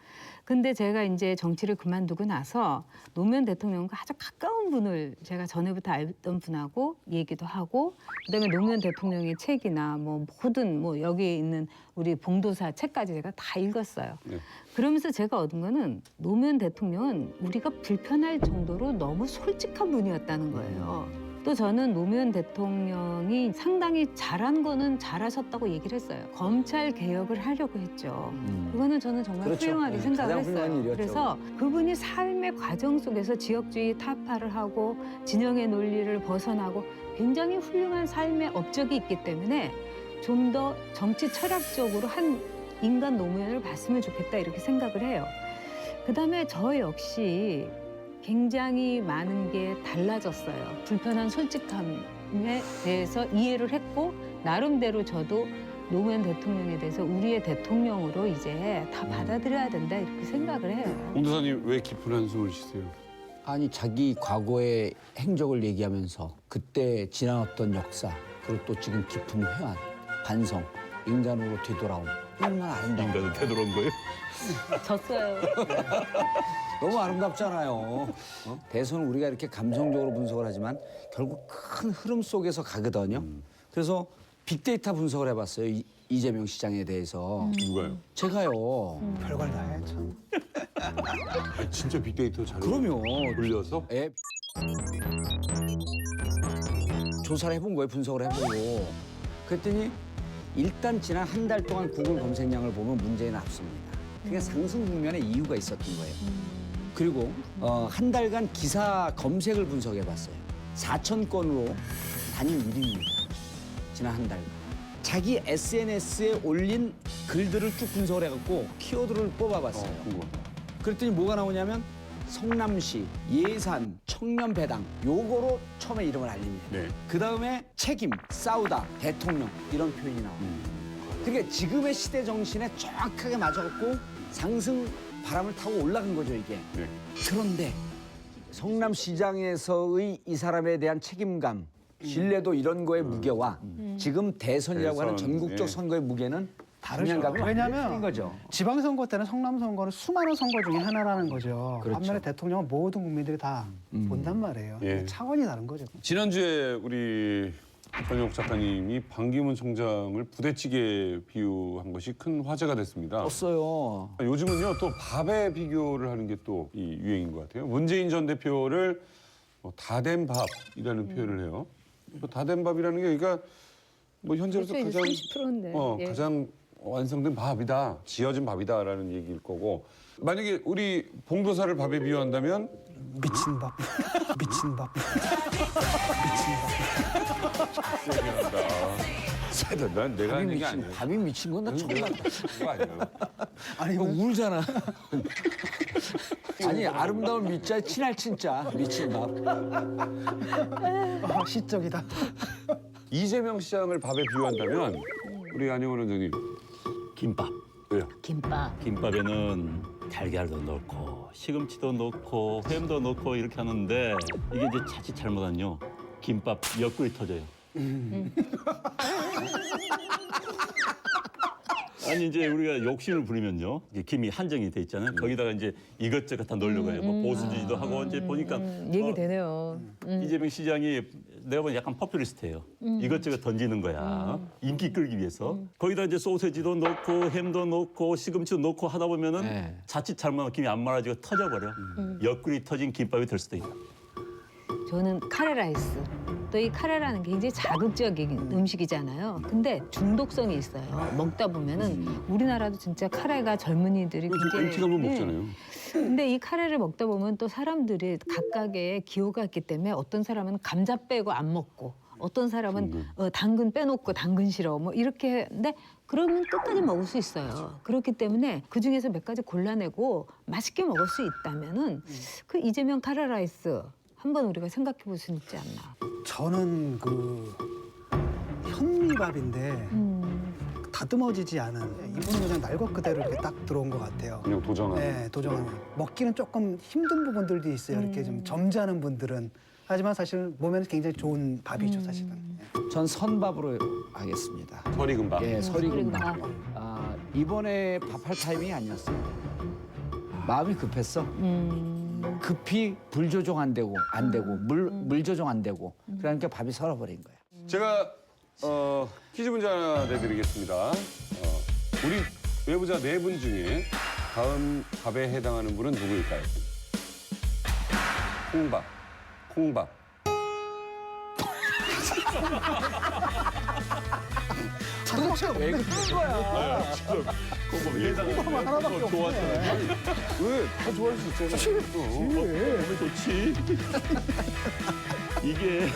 근데 제가 이제 정치를 그만두고 나서 노무현 대통령과 아주 가까운 분을 제가 전에부터 알던 분하고 얘기도 하고 그다음에 노무현 대통령의 책이나 뭐 모든 뭐 여기 있는 우리 봉도사 책까지 제가 다 읽었어요. 네. 그러면서 제가 얻은 거는 노무현 대통령은 우리가 불편할 정도로 너무 솔직한 분이었다는 거예요. 또 저는 노무현 대통령이 상당히 잘한 거는 잘하셨다고 얘기를 했어요. 검찰 개혁을 하려고 했죠. 그거는 저는 정말 그렇죠. 훌륭하게 네, 생각을 가장 훌륭한 했어요. 일이었죠. 그래서 그분이 삶의 과정 속에서 지역주의 타파를 하고 진영의 논리를 벗어나고 굉장히 훌륭한 삶의 업적이 있기 때문에 좀 더 정치 철학적으로 한 인간 노무현을 봤으면 좋겠다 이렇게 생각을 해요. 그다음에 저 역시 굉장히 많은 게 달라졌어요. 불편한 솔직함에 대해서 이해를 했고 나름대로 저도 노무현 대통령에 대해서 우리의 대통령으로 이제 다 받아들여야 된다 이렇게 생각을 해요. 봉도사님 왜 깊은 한숨을 쉬세요? 아니 자기 과거의 행적을 얘기하면서 그때 지나왔던 역사 그리고 또 지금 깊은 회한, 반성, 인간으로 되돌아옴 얼마나 아름다운 인간은 되돌아온 거예요? 졌어요. 너무 아름답잖아요. 어? 대선은 우리가 이렇게 감성적으로 분석을 하지만 결국 큰 흐름 속에서 가거든요. 그래서 빅데이터 분석을 해봤어요. 이재명 시장에 대해서. 누가요? 제가요. 별걸 다 해, 참. 아니, 진짜 빅데이터 잘 그럼요. 돌려서? 예. 조사를 해본 거예요. 분석을 해보고. 그랬더니 일단 지난 한 달 동안 구글 검색량을 보면 문재인은 앞섭니다. 그게 상승 국면에 이유가 있었던 거예요. 그리고 한 달간 기사 검색을 분석해봤어요. 4천 건으로 단일 1위입니다. 지난 한 달간. 자기 SNS에 올린 글들을 쭉 분석을 해갖고 키워드를 뽑아봤어요. 그랬더니 뭐가 나오냐면 성남시, 예산, 청년 배당 요거로 처음에 이름을 알립니다. 네. 그다음에 책임, 싸우다, 대통령 이런 표현이 나옵니다. 그러니까 지금의 시대 정신에 정확하게 맞아갖고 상승 바람을 타고 올라간 거죠 이게. 네. 그런데 성남시장에서의 이 사람에 대한 책임감, 신뢰도 이런 거의 무게와 지금 대선이라고 하는 대선, 전국적 예. 선거의 무게는 다르죠. 방향감이 완전히 틀린 왜냐하면 거죠. 지방선거 때는 성남선거는 수많은 선거 중에 하나라는 거죠. 그렇죠. 반면에 대통령은 모든 국민들이 다 본단 말이에요. 예. 차원이 다른 거죠. 지난주에 우리 전용 작가님이 반기문 총장을 부대찌개 비유한 것이 큰 화제가 됐습니다. 떴어요. 요즘은요 또 밥에 비교를 하는 게 또 이 유행인 것 같아요. 문재인 전 대표를 다된 밥이라는 표현을 해요. 다된 밥이라는 게 그러니까 뭐 현재로서 그렇죠, 가장 30%인데. 예. 가장 완성된 밥이다, 지어진 밥이다라는 얘기일 거고 만약에 우리 봉도사를 밥에 비유한다면 미친 밥. 미친 밥. 세다. 난 내가 하는 얘기 아니야. 밥이 미친 건 나 처음 봤다. 그거 아니에요. 아니 이거 울잖아. 아니 아름다운 미자에 친할 친자 미친 밥. 시적이다. 이재명 시장을 밥에 비유한다면 우리 안영원 원장님 김밥. 왜요? 김밥. 김밥에는 달걀도 넣고 시금치도 넣고 햄도 넣고 이렇게 하는데 이게 이제 자칫 잘못하면요 김밥 옆구리 터져요. 아니 이제 우리가 욕심을 부리면요 이게 김이 한정이 돼 있잖아요. 거기다가 이제 이것저것 다 넣으려고 해요. 뭐 보수지도 하고 이제 보니까 얘기 되네요. 이재명 시장이 내가 보니 약간 퍼퓰리스트예요. 이것저것 던지는 거야. 인기 끌기 위해서. 거기다 이제 소세지도 넣고 햄도 넣고 시금치도 넣고 하다 보면은 네. 자칫 잘못하면 김이 안 말아지고 터져버려. 옆구리 터진 김밥이 될 수도 있다. 저는 카레라이스. 또 이 카레라는 게 굉장히 자극적인 음식이잖아요. 근데 중독성이 있어요. 먹다 보면은 우리나라도 진짜 카레가 젊은이들이 굉장히 MT 가면 네. 먹잖아요. 근데 이 카레를 먹다 보면 또 사람들이 각각의 기호가 있기 때문에 어떤 사람은 감자 빼고 안 먹고 어떤 사람은 당근 빼놓고 당근 싫어 뭐 이렇게 근데 그러면 끝까지 먹을 수 있어요. 그렇기 때문에 그중에서 몇 가지 골라내고 맛있게 먹을 수 있다면은 그 이재명 카레라이스 한번 우리가 생각해 볼 수 있지 않나. 저는 그 현미밥인데 다듬어지지 않은 이분은 그냥 날 것 그대로 이렇게 딱 들어온 것 같아요. 그냥 도전하는. 네, 도전하는. 먹기는 조금 힘든 부분들도 있어요. 이렇게 좀 점잖은 분들은. 하지만 사실 몸에는 굉장히 좋은 밥이죠, 사실은. 전 선밥으로 하겠습니다. 서리금밥. 예, 서리금밥. 서리금밥. 아, 이번에 밥할 타이밍이 아니었어요. 마음이 급했어. 급히 불 조정 안 되고 물 조정 안 되고 그러니까 밥이 설어버린 거예요. 제가 퀴즈 문제 하나 내드리겠습니다. 우리 외부자 4분 중에 다음 밥에 해당하는 분은 누구일까요? 콩밥. 도대체 왜 그런 거야? 콩밥만 하나밖에 없네. 왜? 다 좋아할 수 있잖아요. 좋지. 이게